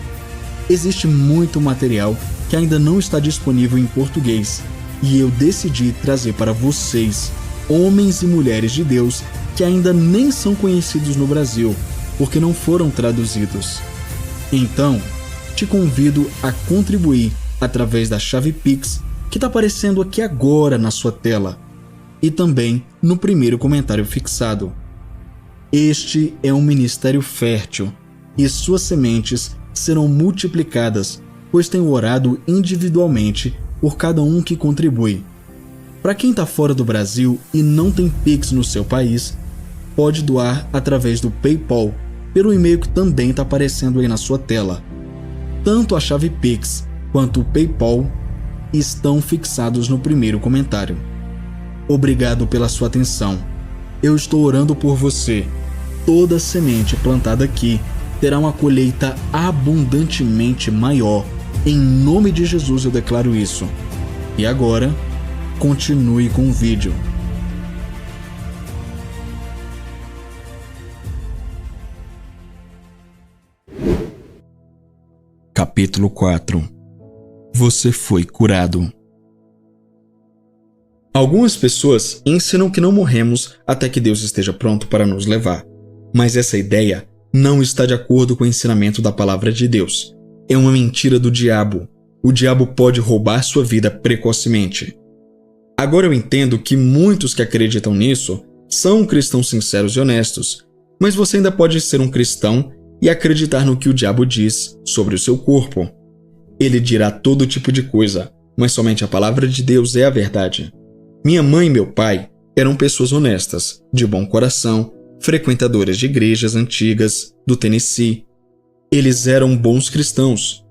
Existe muito material que ainda não está disponível em português e eu decidi trazer para vocês, homens e mulheres de Deus que ainda nem são conhecidos no Brasil, porque não foram traduzidos. Então, te convido a contribuir através da chave Pix que está aparecendo aqui agora na sua tela e também no primeiro comentário fixado. Este é um ministério fértil e suas sementes serão multiplicadas, pois tenho orado individualmente por cada um que contribui. Para quem está fora do Brasil e não tem Pix no seu país, pode doar através do PayPal, pelo e-mail que também está aparecendo aí na sua tela. Tanto a chave Pix quanto o PayPal estão fixados no primeiro comentário. Obrigado pela sua atenção. Eu estou orando por você. Toda semente plantada aqui terá uma colheita abundantemente maior. Em nome de Jesus eu declaro isso. E agora, continue com o vídeo. Capítulo 4. Você foi curado. Algumas pessoas ensinam que não morremos até que Deus esteja pronto para nos levar. Mas essa ideia não está de acordo com o ensinamento da palavra de Deus. É uma mentira do diabo. O diabo pode roubar sua vida precocemente. Agora eu entendo que muitos que acreditam nisso são cristãos sinceros e honestos, mas você ainda pode ser um cristão e acreditar no que o diabo diz sobre o seu corpo. Ele dirá todo tipo de coisa, mas somente a palavra de Deus é a verdade. Minha mãe e meu pai eram pessoas honestas, de bom coração, frequentadoras de igrejas antigas do Tennessee. Eles eram bons cristãos.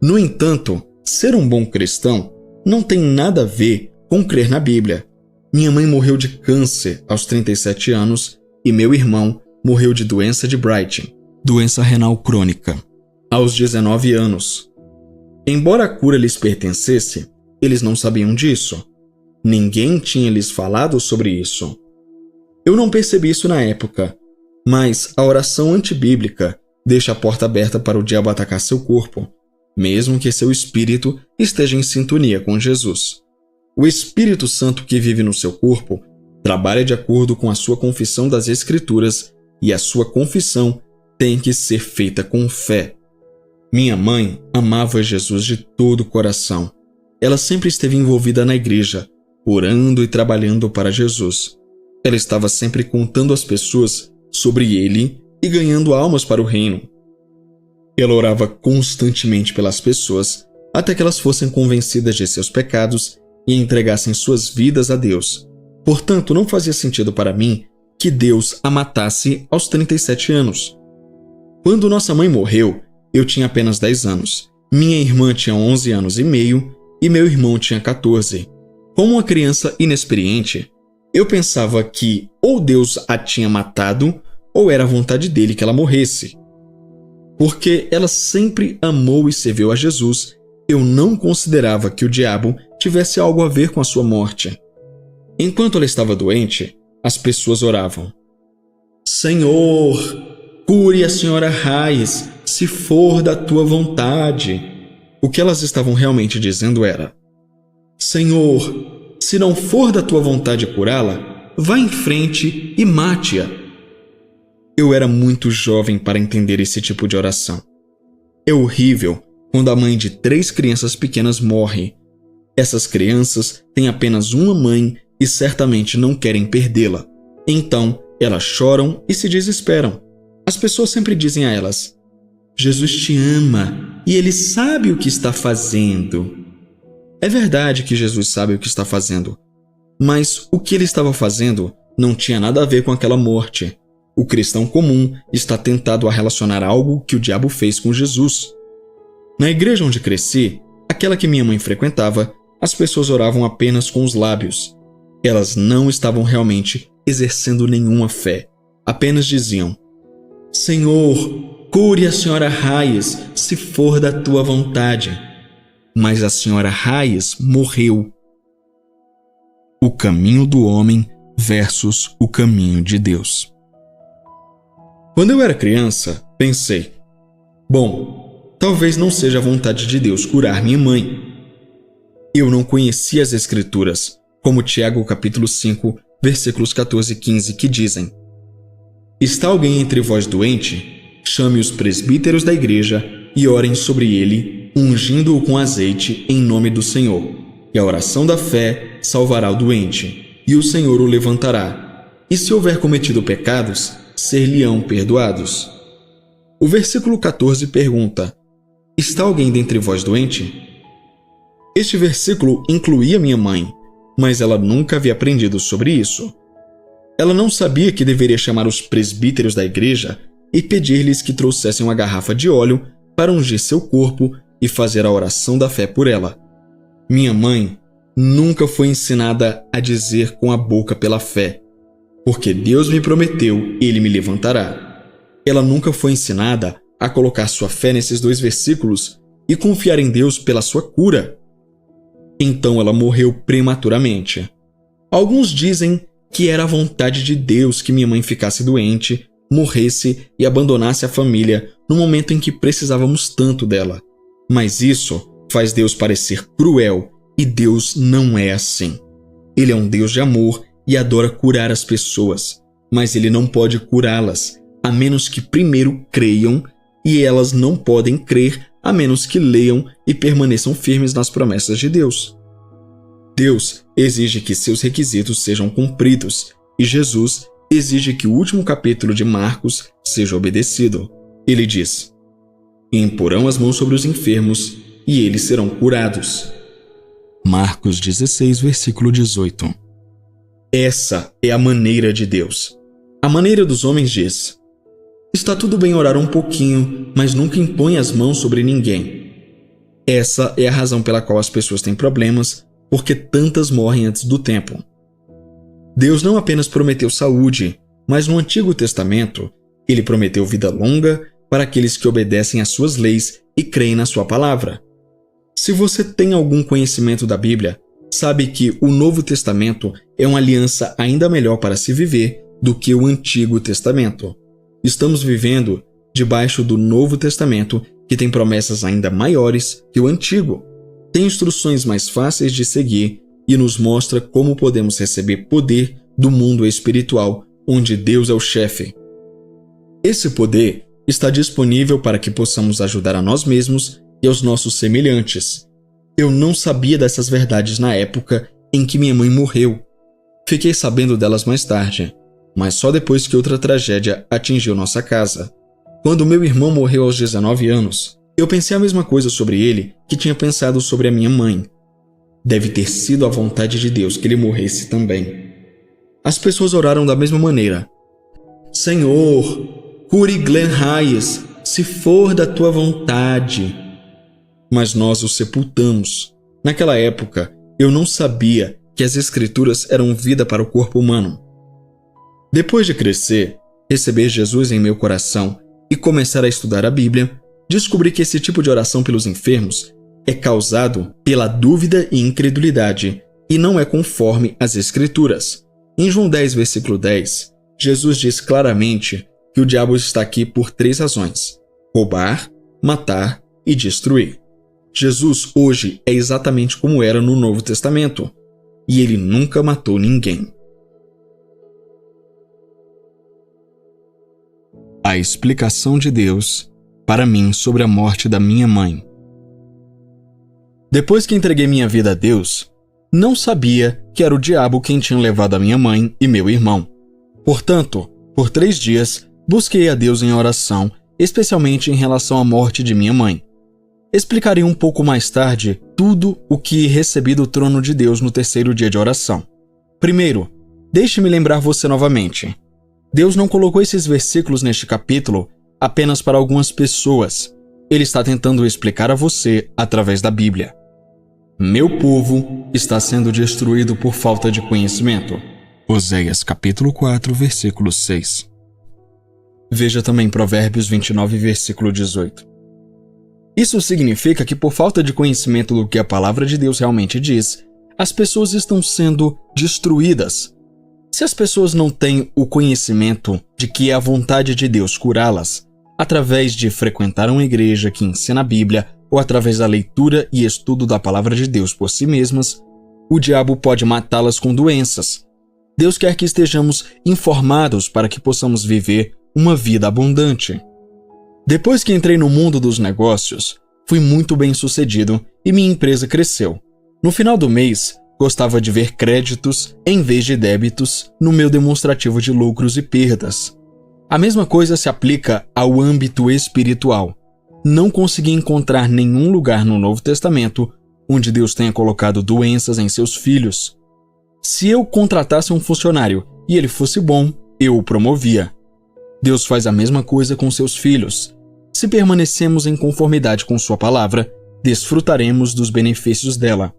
No entanto, ser um bom cristão não tem nada a ver com crer na Bíblia. Minha mãe morreu de câncer aos 37 anos e meu irmão morreu de doença de Bright, doença renal crônica, aos 19 anos. Embora a cura lhes pertencesse, eles não sabiam disso. Ninguém tinha lhes falado sobre isso. Eu não percebi isso na época, mas a oração antibíblica deixa a porta aberta para o diabo atacar seu corpo, mesmo que seu espírito esteja em sintonia com Jesus. O Espírito Santo que vive no seu corpo trabalha de acordo com a sua confissão das Escrituras e a sua confissão tem que ser feita com fé. Minha mãe amava Jesus de todo o coração. Ela sempre esteve envolvida na igreja, orando e trabalhando para Jesus. Ela estava sempre contando às pessoas sobre ele e ganhando almas para o reino. Ela orava constantemente pelas pessoas até que elas fossem convencidas de seus pecados e entregassem suas vidas a Deus. Portanto, não fazia sentido para mim que Deus a matasse aos 37 anos. Quando nossa mãe morreu, eu tinha apenas 10 anos. Minha irmã tinha 11 anos e meio e meu irmão tinha 14. Como uma criança inexperiente, eu pensava que ou Deus a tinha matado ou era a vontade dele que ela morresse. Porque ela sempre amou e serviu a Jesus, eu não considerava que o diabo tivesse algo a ver com a sua morte. Enquanto ela estava doente, as pessoas oravam: Senhor, cure a senhora Raiz, se for da tua vontade. O que elas estavam realmente dizendo era: Senhor, se não for da tua vontade curá-la, vá em frente e mate-a. Eu era muito jovem para entender esse tipo de oração. É horrível quando a mãe de 3 crianças pequenas morre, Essas crianças têm apenas uma mãe e certamente não querem perdê-la. Então, elas choram e se desesperam. As pessoas sempre dizem a elas: Jesus te ama e Ele sabe o que está fazendo. É verdade que Jesus sabe o que está fazendo, mas o que Ele estava fazendo não tinha nada a ver com aquela morte. O cristão comum está tentado a relacionar algo que o diabo fez com Jesus. Na igreja onde cresci, aquela que minha mãe frequentava, as pessoas oravam apenas com os lábios. Elas não estavam realmente exercendo nenhuma fé. Apenas diziam: Senhor, cure a senhora Hayes, se for da tua vontade. Mas a senhora Hayes morreu. O caminho do homem versus o caminho de Deus. Quando eu era criança, pensei: bom, talvez não seja a vontade de Deus curar minha mãe. Eu não conhecia as Escrituras, como Tiago capítulo 5, versículos 14 e 15, que dizem: Está alguém entre vós doente? Chame os presbíteros da igreja e orem sobre ele, ungindo-o com azeite em nome do Senhor. E a oração da fé salvará o doente, e o Senhor o levantará. E se houver cometido pecados, ser-lhe-ão perdoados. O versículo 14 pergunta: Está alguém dentre vós doente? Este versículo incluía minha mãe, mas ela nunca havia aprendido sobre isso. Ela não sabia que deveria chamar os presbíteros da igreja e pedir-lhes que trouxessem uma garrafa de óleo para ungir seu corpo e fazer a oração da fé por ela. Minha mãe nunca foi ensinada a dizer com a boca pela fé: porque Deus me prometeu, Ele me levantará. Ela nunca foi ensinada a colocar sua fé nesses dois versículos e confiar em Deus pela sua cura. Então ela morreu prematuramente. Alguns dizem que era a vontade de Deus que minha mãe ficasse doente, morresse e abandonasse a família no momento em que precisávamos tanto dela. Mas isso faz Deus parecer cruel, e Deus não é assim. Ele é um Deus de amor e adora curar as pessoas, mas Ele não pode curá-las a menos que primeiro creiam, e elas não podem crer a menos que leiam e permaneçam firmes nas promessas de Deus. Deus exige que seus requisitos sejam cumpridos, e Jesus exige que o último capítulo de Marcos seja obedecido. Ele diz: E imporão as mãos sobre os enfermos, e eles serão curados. Marcos 16, versículo 18. Essa é a maneira de Deus. A maneira dos homens diz: Está tudo bem orar um pouquinho, mas nunca impõe as mãos sobre ninguém. Essa é a razão pela qual as pessoas têm problemas, porque tantas morrem antes do tempo. Deus não apenas prometeu saúde, mas no Antigo Testamento, Ele prometeu vida longa para aqueles que obedecem às suas leis e creem na sua palavra. Se você tem algum conhecimento da Bíblia, sabe que o Novo Testamento é uma aliança ainda melhor para se viver do que o Antigo Testamento. Estamos vivendo debaixo do Novo Testamento, que tem promessas ainda maiores que o Antigo. Tem instruções mais fáceis de seguir e nos mostra como podemos receber poder do mundo espiritual, onde Deus é o chefe. Esse poder está disponível para que possamos ajudar a nós mesmos e aos nossos semelhantes. Eu não sabia dessas verdades na época em que minha mãe morreu. Fiquei sabendo delas mais tarde, mas só depois que outra tragédia atingiu nossa casa. Quando meu irmão morreu aos 19 anos, eu pensei a mesma coisa sobre ele que tinha pensado sobre a minha mãe. Deve ter sido a vontade de Deus que ele morresse também. As pessoas oraram da mesma maneira: Senhor, cure Glenn Hayes, se for da tua vontade. Mas nós o sepultamos. Naquela época, eu não sabia que as Escrituras eram vida para o corpo humano. Depois de crescer, receber Jesus em meu coração e começar a estudar a Bíblia, descobri que esse tipo de oração pelos enfermos é causado pela dúvida e incredulidade e não é conforme as Escrituras. Em João 10, versículo 10, Jesus diz claramente que o diabo está aqui por 3 razões: roubar, matar e destruir. Jesus hoje é exatamente como era no Novo Testamento, e ele nunca matou ninguém. A explicação de Deus para mim sobre a morte da minha mãe. Depois que entreguei minha vida a Deus, não sabia que era o diabo quem tinha levado a minha mãe e meu irmão. Portanto, por 3 dias, busquei a Deus em oração, especialmente em relação à morte de minha mãe. Explicarei um pouco mais tarde tudo o que recebi do trono de Deus no 3º dia de oração. Primeiro, deixe-me lembrar você novamente. Deus não colocou esses versículos neste capítulo apenas para algumas pessoas. Ele está tentando explicar a você através da Bíblia. Meu povo está sendo destruído por falta de conhecimento. Oséias capítulo 4, versículo 6. Veja também Provérbios 29, versículo 18. Isso significa que por falta de conhecimento do que a palavra de Deus realmente diz, as pessoas estão sendo destruídas. Se as pessoas não têm o conhecimento de que é a vontade de Deus curá-las, através de frequentar uma igreja que ensina a Bíblia ou através da leitura e estudo da palavra de Deus por si mesmas, o diabo pode matá-las com doenças. Deus quer que estejamos informados para que possamos viver uma vida abundante. Depois que entrei no mundo dos negócios, fui muito bem sucedido e minha empresa cresceu. No final do mês, gostava de ver créditos em vez de débitos no meu demonstrativo de lucros e perdas. A mesma coisa se aplica ao âmbito espiritual. Não consegui encontrar nenhum lugar no Novo Testamento onde Deus tenha colocado doenças em seus filhos. Se eu contratasse um funcionário e ele fosse bom, eu o promovia. Deus faz a mesma coisa com seus filhos. Se permanecemos em conformidade com sua palavra, desfrutaremos dos benefícios dela.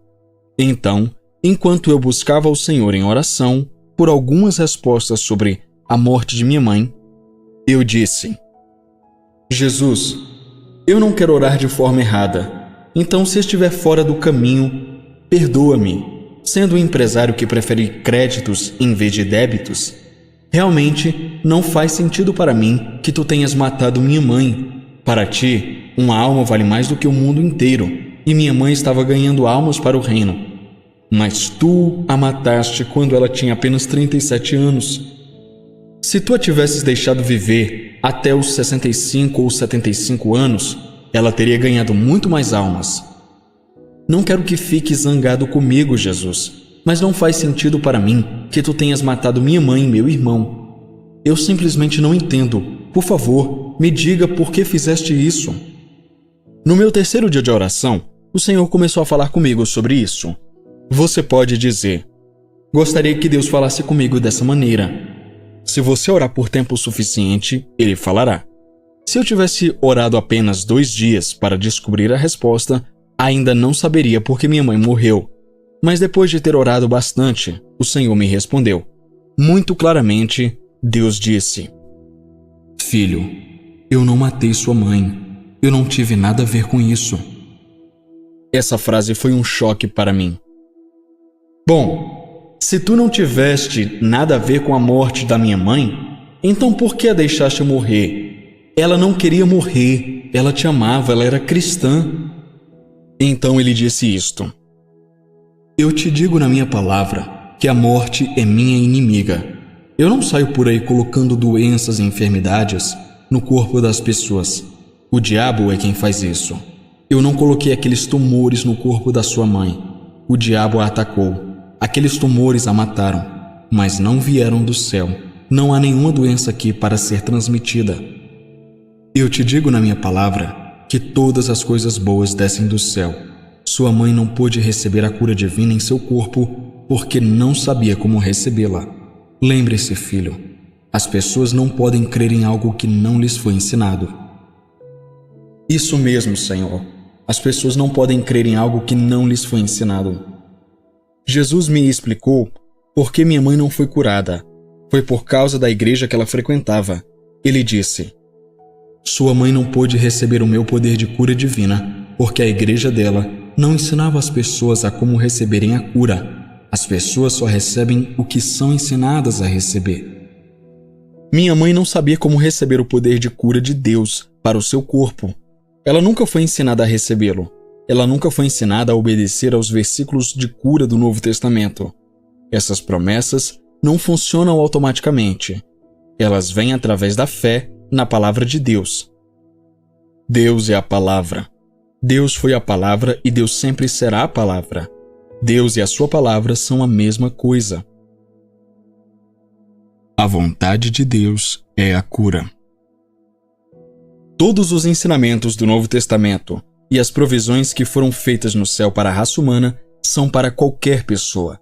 Então, enquanto eu buscava o Senhor em oração por algumas respostas sobre a morte de minha mãe, eu disse: Jesus, eu não quero orar de forma errada. Então, se estiver fora do caminho, perdoa-me. Sendo um empresário que prefere créditos em vez de débitos, realmente não faz sentido para mim que tu tenhas matado minha mãe. Para ti, uma alma vale mais do que o mundo inteiro, e minha mãe estava ganhando almas para o reino. Mas tu a mataste quando ela tinha apenas 37 anos. Se tu a tivesses deixado viver até os 65 ou 75 anos, ela teria ganhado muito mais almas. Não quero que fiques zangado comigo, Jesus, mas não faz sentido para mim que tu tenhas matado minha mãe e meu irmão. Eu simplesmente não entendo. Por favor, me diga por que fizeste isso. No meu 3º dia de oração, o Senhor começou a falar comigo sobre isso. Você pode dizer: gostaria que Deus falasse comigo dessa maneira. Se você orar por tempo suficiente, Ele falará. Se eu tivesse orado apenas 2 dias para descobrir a resposta, ainda não saberia por que minha mãe morreu. Mas depois de ter orado bastante, o Senhor me respondeu. Muito claramente, Deus disse: Filho, eu não matei sua mãe. Eu não tive nada a ver com isso. Essa frase foi um choque para mim. Bom, se tu não tiveste nada a ver com a morte da minha mãe, então por que a deixaste morrer? Ela não queria morrer, ela te amava, ela era cristã. Então ele disse isto: eu te digo na minha palavra que a morte é minha inimiga. Eu não saio por aí colocando doenças e enfermidades no corpo das pessoas. O diabo é quem faz isso. Eu não coloquei aqueles tumores no corpo da sua mãe. O diabo a atacou. Aqueles tumores a mataram, mas não vieram do céu. Não há nenhuma doença aqui para ser transmitida. Eu te digo na minha palavra que todas as coisas boas descem do céu. Sua mãe não pôde receber a cura divina em seu corpo porque não sabia como recebê-la. Lembre-se, filho, as pessoas não podem crer em algo que não lhes foi ensinado. Isso mesmo, Senhor. As pessoas não podem crer em algo que não lhes foi ensinado. Jesus me explicou por que minha mãe não foi curada. Foi por causa da igreja que ela frequentava. Ele disse: sua mãe não pôde receber o meu poder de cura divina porque a igreja dela não ensinava as pessoas a como receberem a cura. As pessoas só recebem o que são ensinadas a receber. Minha mãe não sabia como receber o poder de cura de Deus para o seu corpo. Ela nunca foi ensinada a recebê-lo. Ela nunca foi ensinada a obedecer aos versículos de cura do Novo Testamento. Essas promessas não funcionam automaticamente. Elas vêm através da fé na palavra de Deus. Deus é a palavra. Deus foi a palavra e Deus sempre será a palavra. Deus e a sua palavra são a mesma coisa. A vontade de Deus é a cura. Todos os ensinamentos do Novo Testamento e as provisões que foram feitas no céu para a raça humana são para qualquer pessoa.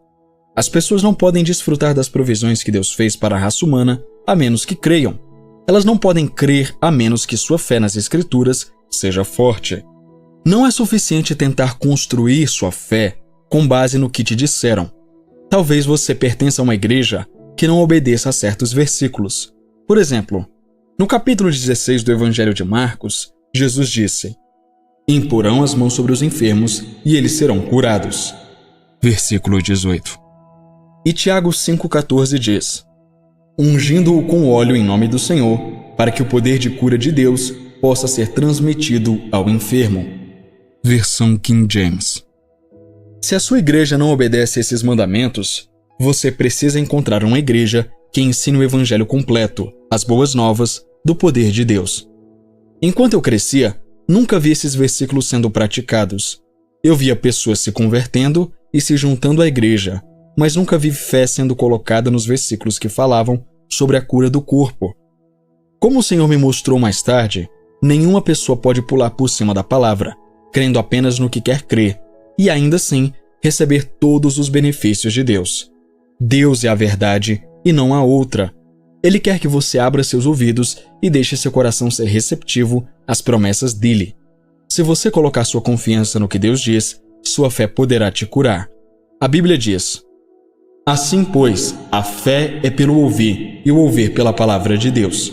As pessoas não podem desfrutar das provisões que Deus fez para a raça humana a menos que creiam. Elas não podem crer a menos que sua fé nas Escrituras seja forte. Não é suficiente tentar construir sua fé com base no que te disseram. Talvez você pertença a uma igreja que não obedeça a certos versículos. Por exemplo, no capítulo 16 do Evangelho de Marcos, Jesus disse: "Imporão as mãos sobre os enfermos e eles serão curados." Versículo 18. E Tiago 5,14 diz: "Ungindo-o com óleo em nome do Senhor, para que o poder de cura de Deus possa ser transmitido ao enfermo." Versão King James. Se a sua igreja não obedece a esses mandamentos, você precisa encontrar uma igreja que ensine o evangelho completo, as boas novas, do poder de Deus. Enquanto eu crescia, nunca vi esses versículos sendo praticados. Eu via pessoas se convertendo e se juntando à igreja, mas nunca vi fé sendo colocada nos versículos que falavam sobre a cura do corpo. Como o Senhor me mostrou mais tarde, nenhuma pessoa pode pular por cima da palavra, crendo apenas no que quer crer, e ainda assim receber todos os benefícios de Deus. Deus é a verdade e não há outra. Ele quer que você abra seus ouvidos e deixe seu coração ser receptivo às promessas dele. Se você colocar sua confiança no que Deus diz, sua fé poderá te curar. A Bíblia diz: "Assim, pois, a fé é pelo ouvir, e o ouvir pela palavra de Deus."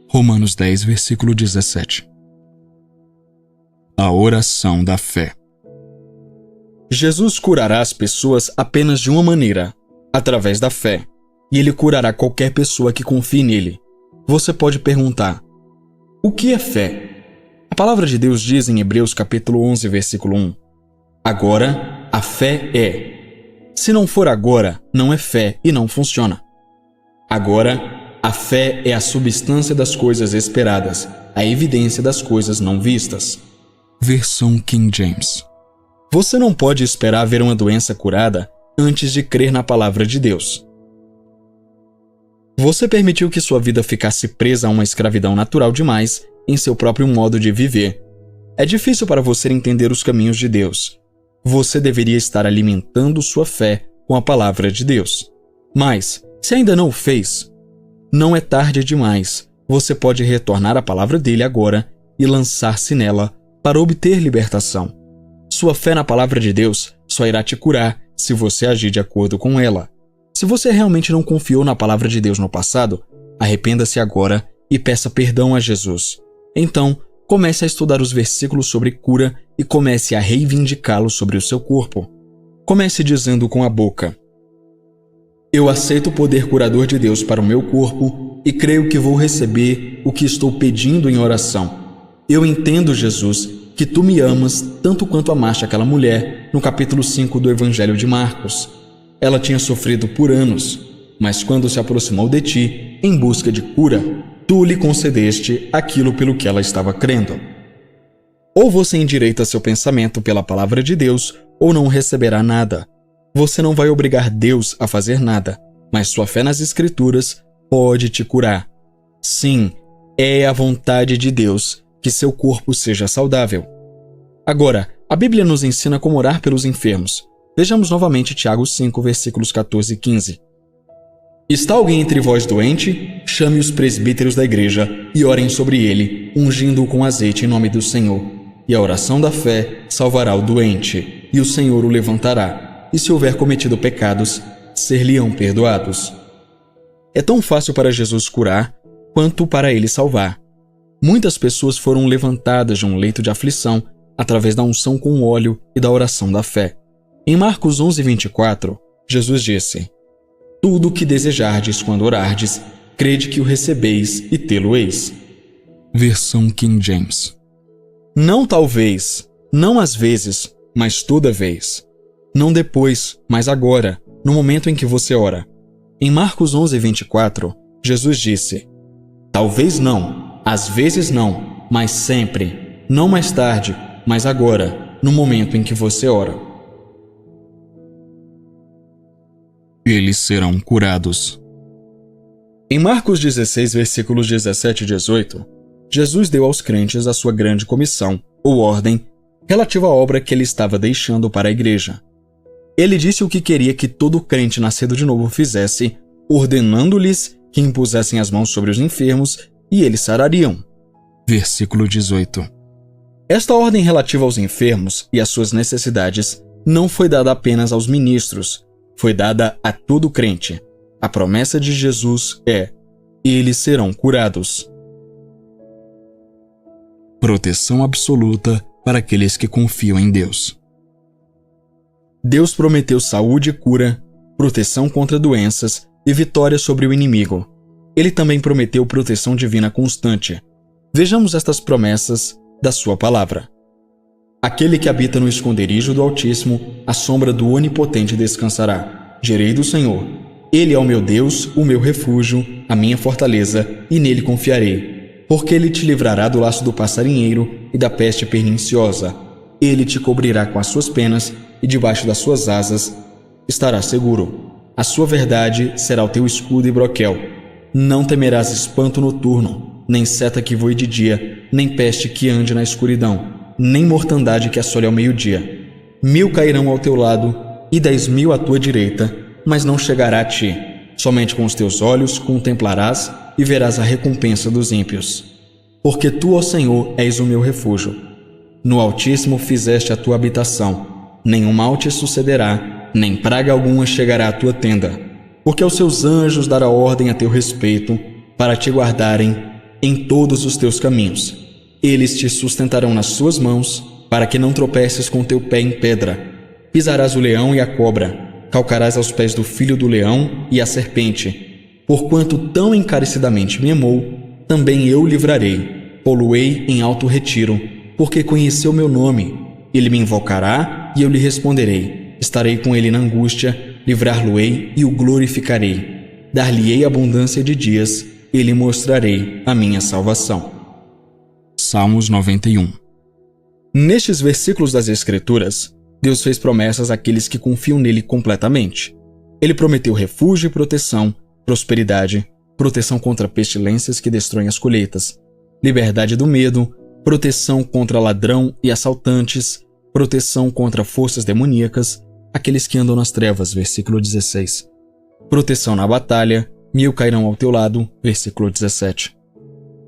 Romanos 10, versículo 17. A oração da fé. Jesus curará as pessoas apenas de uma maneira, através da fé, e ele curará qualquer pessoa que confie nele. Você pode perguntar: o que é fé? A palavra de Deus diz em Hebreus capítulo 11, versículo 1: "Agora, a fé é." Se não for agora, não é fé e não funciona. Agora, a fé é a substância das coisas esperadas, a evidência das coisas não vistas. Versão King James. Você não pode esperar ver uma doença curada antes de crer na palavra de Deus. Você permitiu que sua vida ficasse presa a uma escravidão natural demais em seu próprio modo de viver. É difícil para você entender os caminhos de Deus. Você deveria estar alimentando sua fé com a palavra de Deus. Mas, se ainda não o fez, não é tarde demais. Você pode retornar à palavra dele agora e lançar-se nela para obter libertação. Sua fé na palavra de Deus só irá te curar se você agir de acordo com ela. Se você realmente não confiou na palavra de Deus no passado, arrependa-se agora e peça perdão a Jesus. Então, comece a estudar os versículos sobre cura e comece a reivindicá-los sobre o seu corpo. Comece dizendo com a boca: "Eu aceito o poder curador de Deus para o meu corpo e creio que vou receber o que estou pedindo em oração. Eu entendo, Jesus, que tu me amas tanto quanto amaste aquela mulher no capítulo 5 do Evangelho de Marcos. Ela tinha sofrido por anos, mas quando se aproximou de ti, em busca de cura, tu lhe concedeste aquilo pelo que ela estava crendo." Ou você endireita seu pensamento pela palavra de Deus, ou não receberá nada. Você não vai obrigar Deus a fazer nada, mas sua fé nas Escrituras pode te curar. Sim, é a vontade de Deus que seu corpo seja saudável. Agora, a Bíblia nos ensina como orar pelos enfermos. Vejamos novamente Tiago 5, versículos 14 e 15. "Está alguém entre vós doente? Chame os presbíteros da igreja e orem sobre ele, ungindo-o com azeite em nome do Senhor. E a oração da fé salvará o doente, e o Senhor o levantará. E se houver cometido pecados, ser-lhe-ão perdoados." É tão fácil para Jesus curar, quanto para ele salvar. Muitas pessoas foram levantadas de um leito de aflição através da unção com óleo e da oração da fé. Em Marcos 11, 24, Jesus disse: "Tudo o que desejardes quando orardes, crede que o recebeis e tê-lo-eis." Versão King James. Não talvez, não às vezes, mas toda vez. Não depois, mas agora, no momento em que você ora. Em Marcos 11, 24, Jesus disse: "Talvez não, às vezes não, mas sempre, não mais tarde, mas agora, no momento em que você ora. Eles serão curados. Em Marcos 16, versículos 17 e 18, Jesus deu aos crentes a sua grande comissão, ou ordem, relativa à obra que ele estava deixando para a igreja. Ele disse o que queria que todo crente nascido de novo fizesse, ordenando-lhes que impusessem as mãos sobre os enfermos e eles sarariam. Versículo 18. Esta ordem relativa aos enfermos e às suas necessidades não foi dada apenas aos ministros, foi dada a todo crente. A promessa de Jesus é: eles serão curados. Proteção absoluta para aqueles que confiam em Deus. Deus prometeu saúde e cura, proteção contra doenças e vitória sobre o inimigo. Ele também prometeu proteção divina constante. Vejamos estas promessas da sua palavra. Aquele que habita no esconderijo do Altíssimo, à sombra do Onipotente descansará. Direi do Senhor: Ele é o meu Deus, o meu refúgio, a minha fortaleza, e nele confiarei. Porque ele te livrará do laço do passarinheiro e da peste perniciosa. Ele te cobrirá com as suas penas, e debaixo das suas asas estarás seguro. A sua verdade será o teu escudo e broquel. Não temerás espanto noturno, nem seta que voe de dia, nem peste que ande na escuridão, nem mortandade que assole ao meio-dia. 1000 cairão ao teu lado e 10.000 à tua direita, mas não chegará a ti. Somente com os teus olhos contemplarás e verás a recompensa dos ímpios. Porque tu, ó Senhor, és o meu refúgio. No Altíssimo fizeste a tua habitação. Nenhum mal te sucederá, nem praga alguma chegará à tua tenda. Porque aos seus anjos dará ordem a teu respeito, para te guardarem em todos os teus caminhos. Eles te sustentarão nas suas mãos, para que não tropeces com teu pé em pedra. Pisarás o leão e a cobra, calcarás aos pés do filho do leão e a serpente. Porquanto tão encarecidamente me amou, também eu o livrarei. Pô-lo-ei em alto retiro, porque conheceu meu nome. Ele me invocará e eu lhe responderei. Estarei com ele na angústia, livrar-lo-ei e o glorificarei. Dar-lhe-ei abundância de dias, e lhe mostrarei a minha salvação. Salmos 91. Nestes versículos das Escrituras, Deus fez promessas àqueles que confiam nele completamente. Ele prometeu refúgio e proteção, prosperidade, proteção contra pestilências que destroem as colheitas, liberdade do medo, proteção contra ladrão e assaltantes, proteção contra forças demoníacas, aqueles que andam nas trevas, versículo 16. Proteção na batalha, 1000 cairão ao teu lado, versículo 17.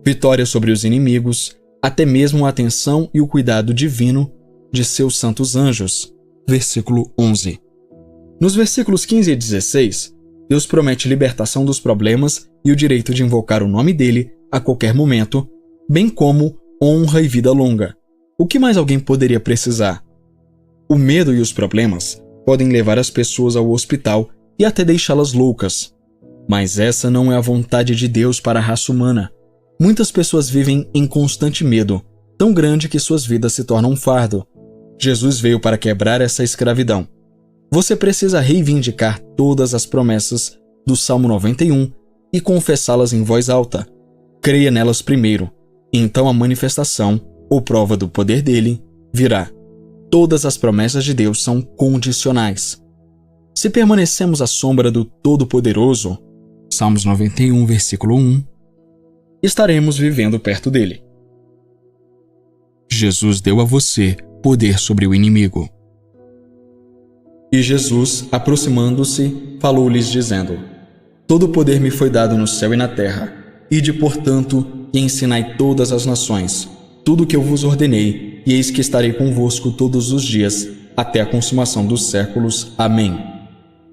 Vitória sobre os inimigos, até mesmo a atenção e o cuidado divino de seus santos anjos, versículo 11. Nos versículos 15 e 16, Deus promete libertação dos problemas e o direito de invocar o nome dele a qualquer momento, bem como honra e vida longa. O que mais alguém poderia precisar? O medo e os problemas podem levar as pessoas ao hospital e até deixá-las loucas. Mas essa não é a vontade de Deus para a raça humana. Muitas pessoas vivem em constante medo, tão grande que suas vidas se tornam um fardo. Jesus veio para quebrar essa escravidão. Você precisa reivindicar todas as promessas do Salmo 91 e confessá-las em voz alta. Creia nelas primeiro, então a manifestação, ou prova do poder dele, virá. Todas as promessas de Deus são condicionais. Se permanecemos à sombra do Todo-Poderoso, Salmos 91, versículo 1, estaremos vivendo perto dele. Jesus deu a você poder sobre o inimigo. E Jesus, aproximando-se, falou-lhes dizendo: Todo o poder me foi dado no céu e na terra. Ide, portanto, e ensinai todas as nações, tudo o que eu vos ordenei, e eis que estarei convosco todos os dias, até a consumação dos séculos. Amém.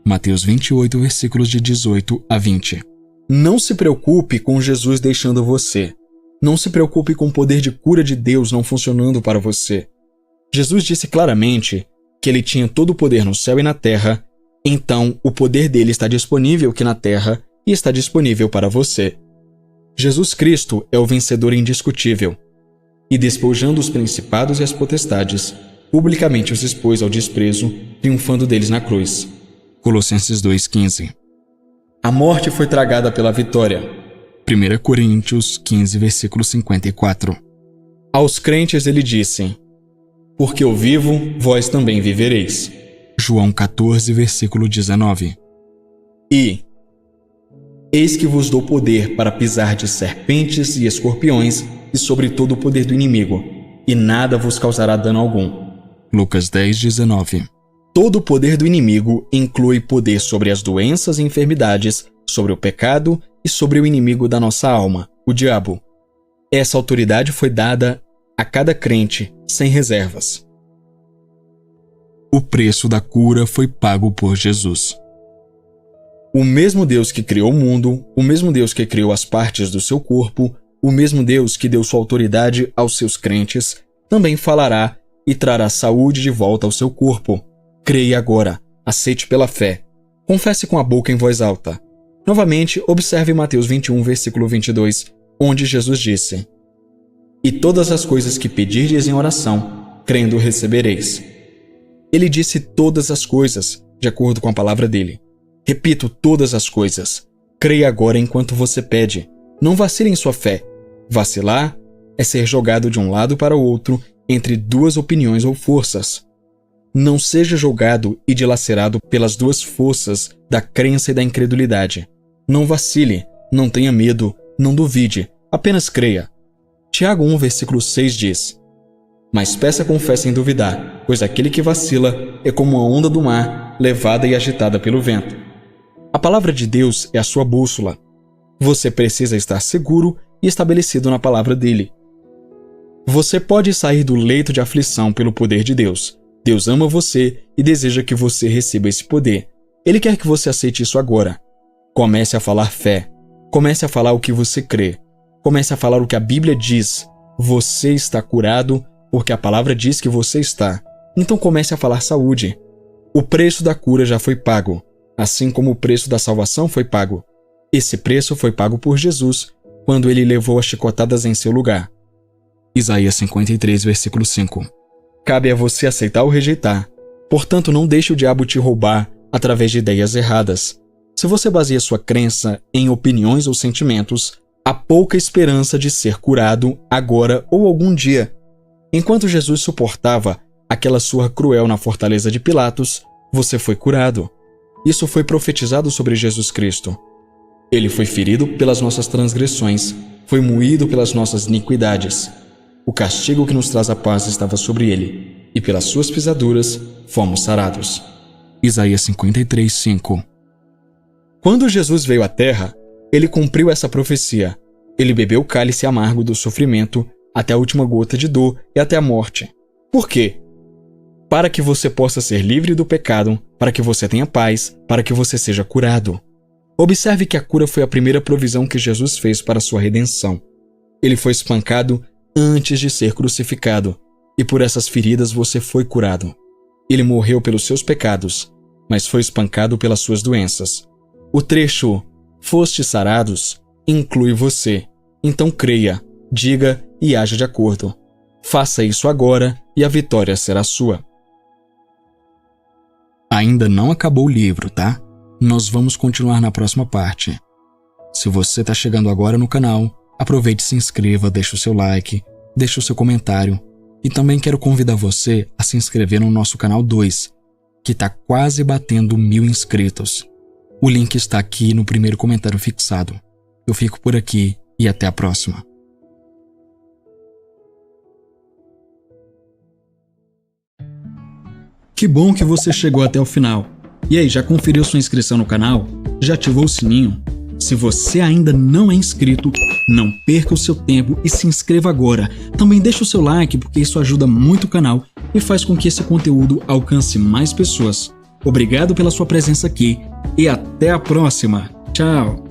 Mateus 28, versículos de 18 a 20. Não se preocupe com Jesus deixando você. Não se preocupe com o poder de cura de Deus não funcionando para você. Jesus disse claramente que ele tinha todo o poder no céu e na terra, então o poder dele está disponível aqui na terra e está disponível para você. Jesus Cristo é o vencedor indiscutível. E despojando os principados e as potestades, publicamente os expôs ao desprezo, triunfando deles na cruz. Colossenses 2,15. A morte foi tragada pela vitória. 1 Coríntios 15, versículo 54. Aos crentes ele disse: Porque eu vivo, vós também vivereis. João 14, versículo 19. E eis que vos dou poder para pisar de serpentes e escorpiões e sobre todo o poder do inimigo, e nada vos causará dano algum. Lucas 10, 19. Todo o poder do inimigo inclui poder sobre as doenças e enfermidades, sobre o pecado e sobre o inimigo da nossa alma, o diabo. Essa autoridade foi dada a cada crente, sem reservas. O preço da cura foi pago por Jesus. O mesmo Deus que criou o mundo, o mesmo Deus que criou as partes do seu corpo, o mesmo Deus que deu sua autoridade aos seus crentes, também falará e trará saúde de volta ao seu corpo. Creia agora, aceite pela fé. Confesse com a boca em voz alta. Novamente, observe Mateus 21, versículo 22, onde Jesus disse: E todas as coisas que pedirdes em oração, crendo recebereis. Ele disse todas as coisas, de acordo com a palavra dele. Repito, todas as coisas. Creia agora enquanto você pede. Não vacile em sua fé. Vacilar é ser jogado de um lado para o outro entre duas opiniões ou forças. Não seja julgado e dilacerado pelas duas forças da crença e da incredulidade. Não vacile, não tenha medo, não duvide, apenas creia. Tiago 1, versículo 6 diz: Mas peça com fé sem duvidar, pois aquele que vacila é como a onda do mar, levada e agitada pelo vento. A palavra de Deus é a sua bússola. Você precisa estar seguro e estabelecido na palavra dele. Você pode sair do leito de aflição pelo poder de Deus. Deus ama você e deseja que você receba esse poder. Ele quer que você aceite isso agora. Comece a falar fé. Comece a falar o que você crê. Comece a falar o que a Bíblia diz. Você está curado porque a palavra diz que você está. Então comece a falar saúde. O preço da cura já foi pago, assim como o preço da salvação foi pago. Esse preço foi pago por Jesus quando ele levou as chicotadas em seu lugar. Isaías 53, versículo 5. Cabe a você aceitar ou rejeitar. Portanto, não deixe o diabo te roubar através de ideias erradas. Se você baseia sua crença em opiniões ou sentimentos, há pouca esperança de ser curado agora ou algum dia. Enquanto Jesus suportava aquela surra cruel na fortaleza de Pilatos, você foi curado. Isso foi profetizado sobre Jesus Cristo. Ele foi ferido pelas nossas transgressões, foi moído pelas nossas iniquidades. O castigo que nos traz a paz estava sobre ele, e pelas suas pisaduras fomos sarados. Isaías 53, 5. Quando Jesus veio à terra, ele cumpriu essa profecia. Ele bebeu o cálice amargo do sofrimento até a última gota de dor e até a morte. Por quê? Para que você possa ser livre do pecado, para que você tenha paz, para que você seja curado. Observe que a cura foi a primeira provisão que Jesus fez para sua redenção. Ele foi espancado antes de ser crucificado, e por essas feridas você foi curado. Ele morreu pelos seus pecados, mas foi espancado pelas suas doenças. O trecho "fostes sarados" inclui você. Então creia, diga e haja de acordo. Faça isso agora e a vitória será sua. Ainda não acabou o livro, tá? Nós vamos continuar na próxima parte. Se você está chegando agora no canal, aproveite e se inscreva, deixe o seu like, deixe o seu comentário. E também quero convidar você a se inscrever no nosso canal 2, que está quase batendo 1000 inscritos. O link está aqui no primeiro comentário fixado. Eu fico por aqui e até a próxima. Que bom que você chegou até o final. E aí, já conferiu sua inscrição no canal? Já ativou o sininho? Se você ainda não é inscrito, não perca o seu tempo e se inscreva agora. Também deixa o seu like, porque isso ajuda muito o canal e faz com que esse conteúdo alcance mais pessoas. Obrigado pela sua presença aqui e até a próxima. Tchau!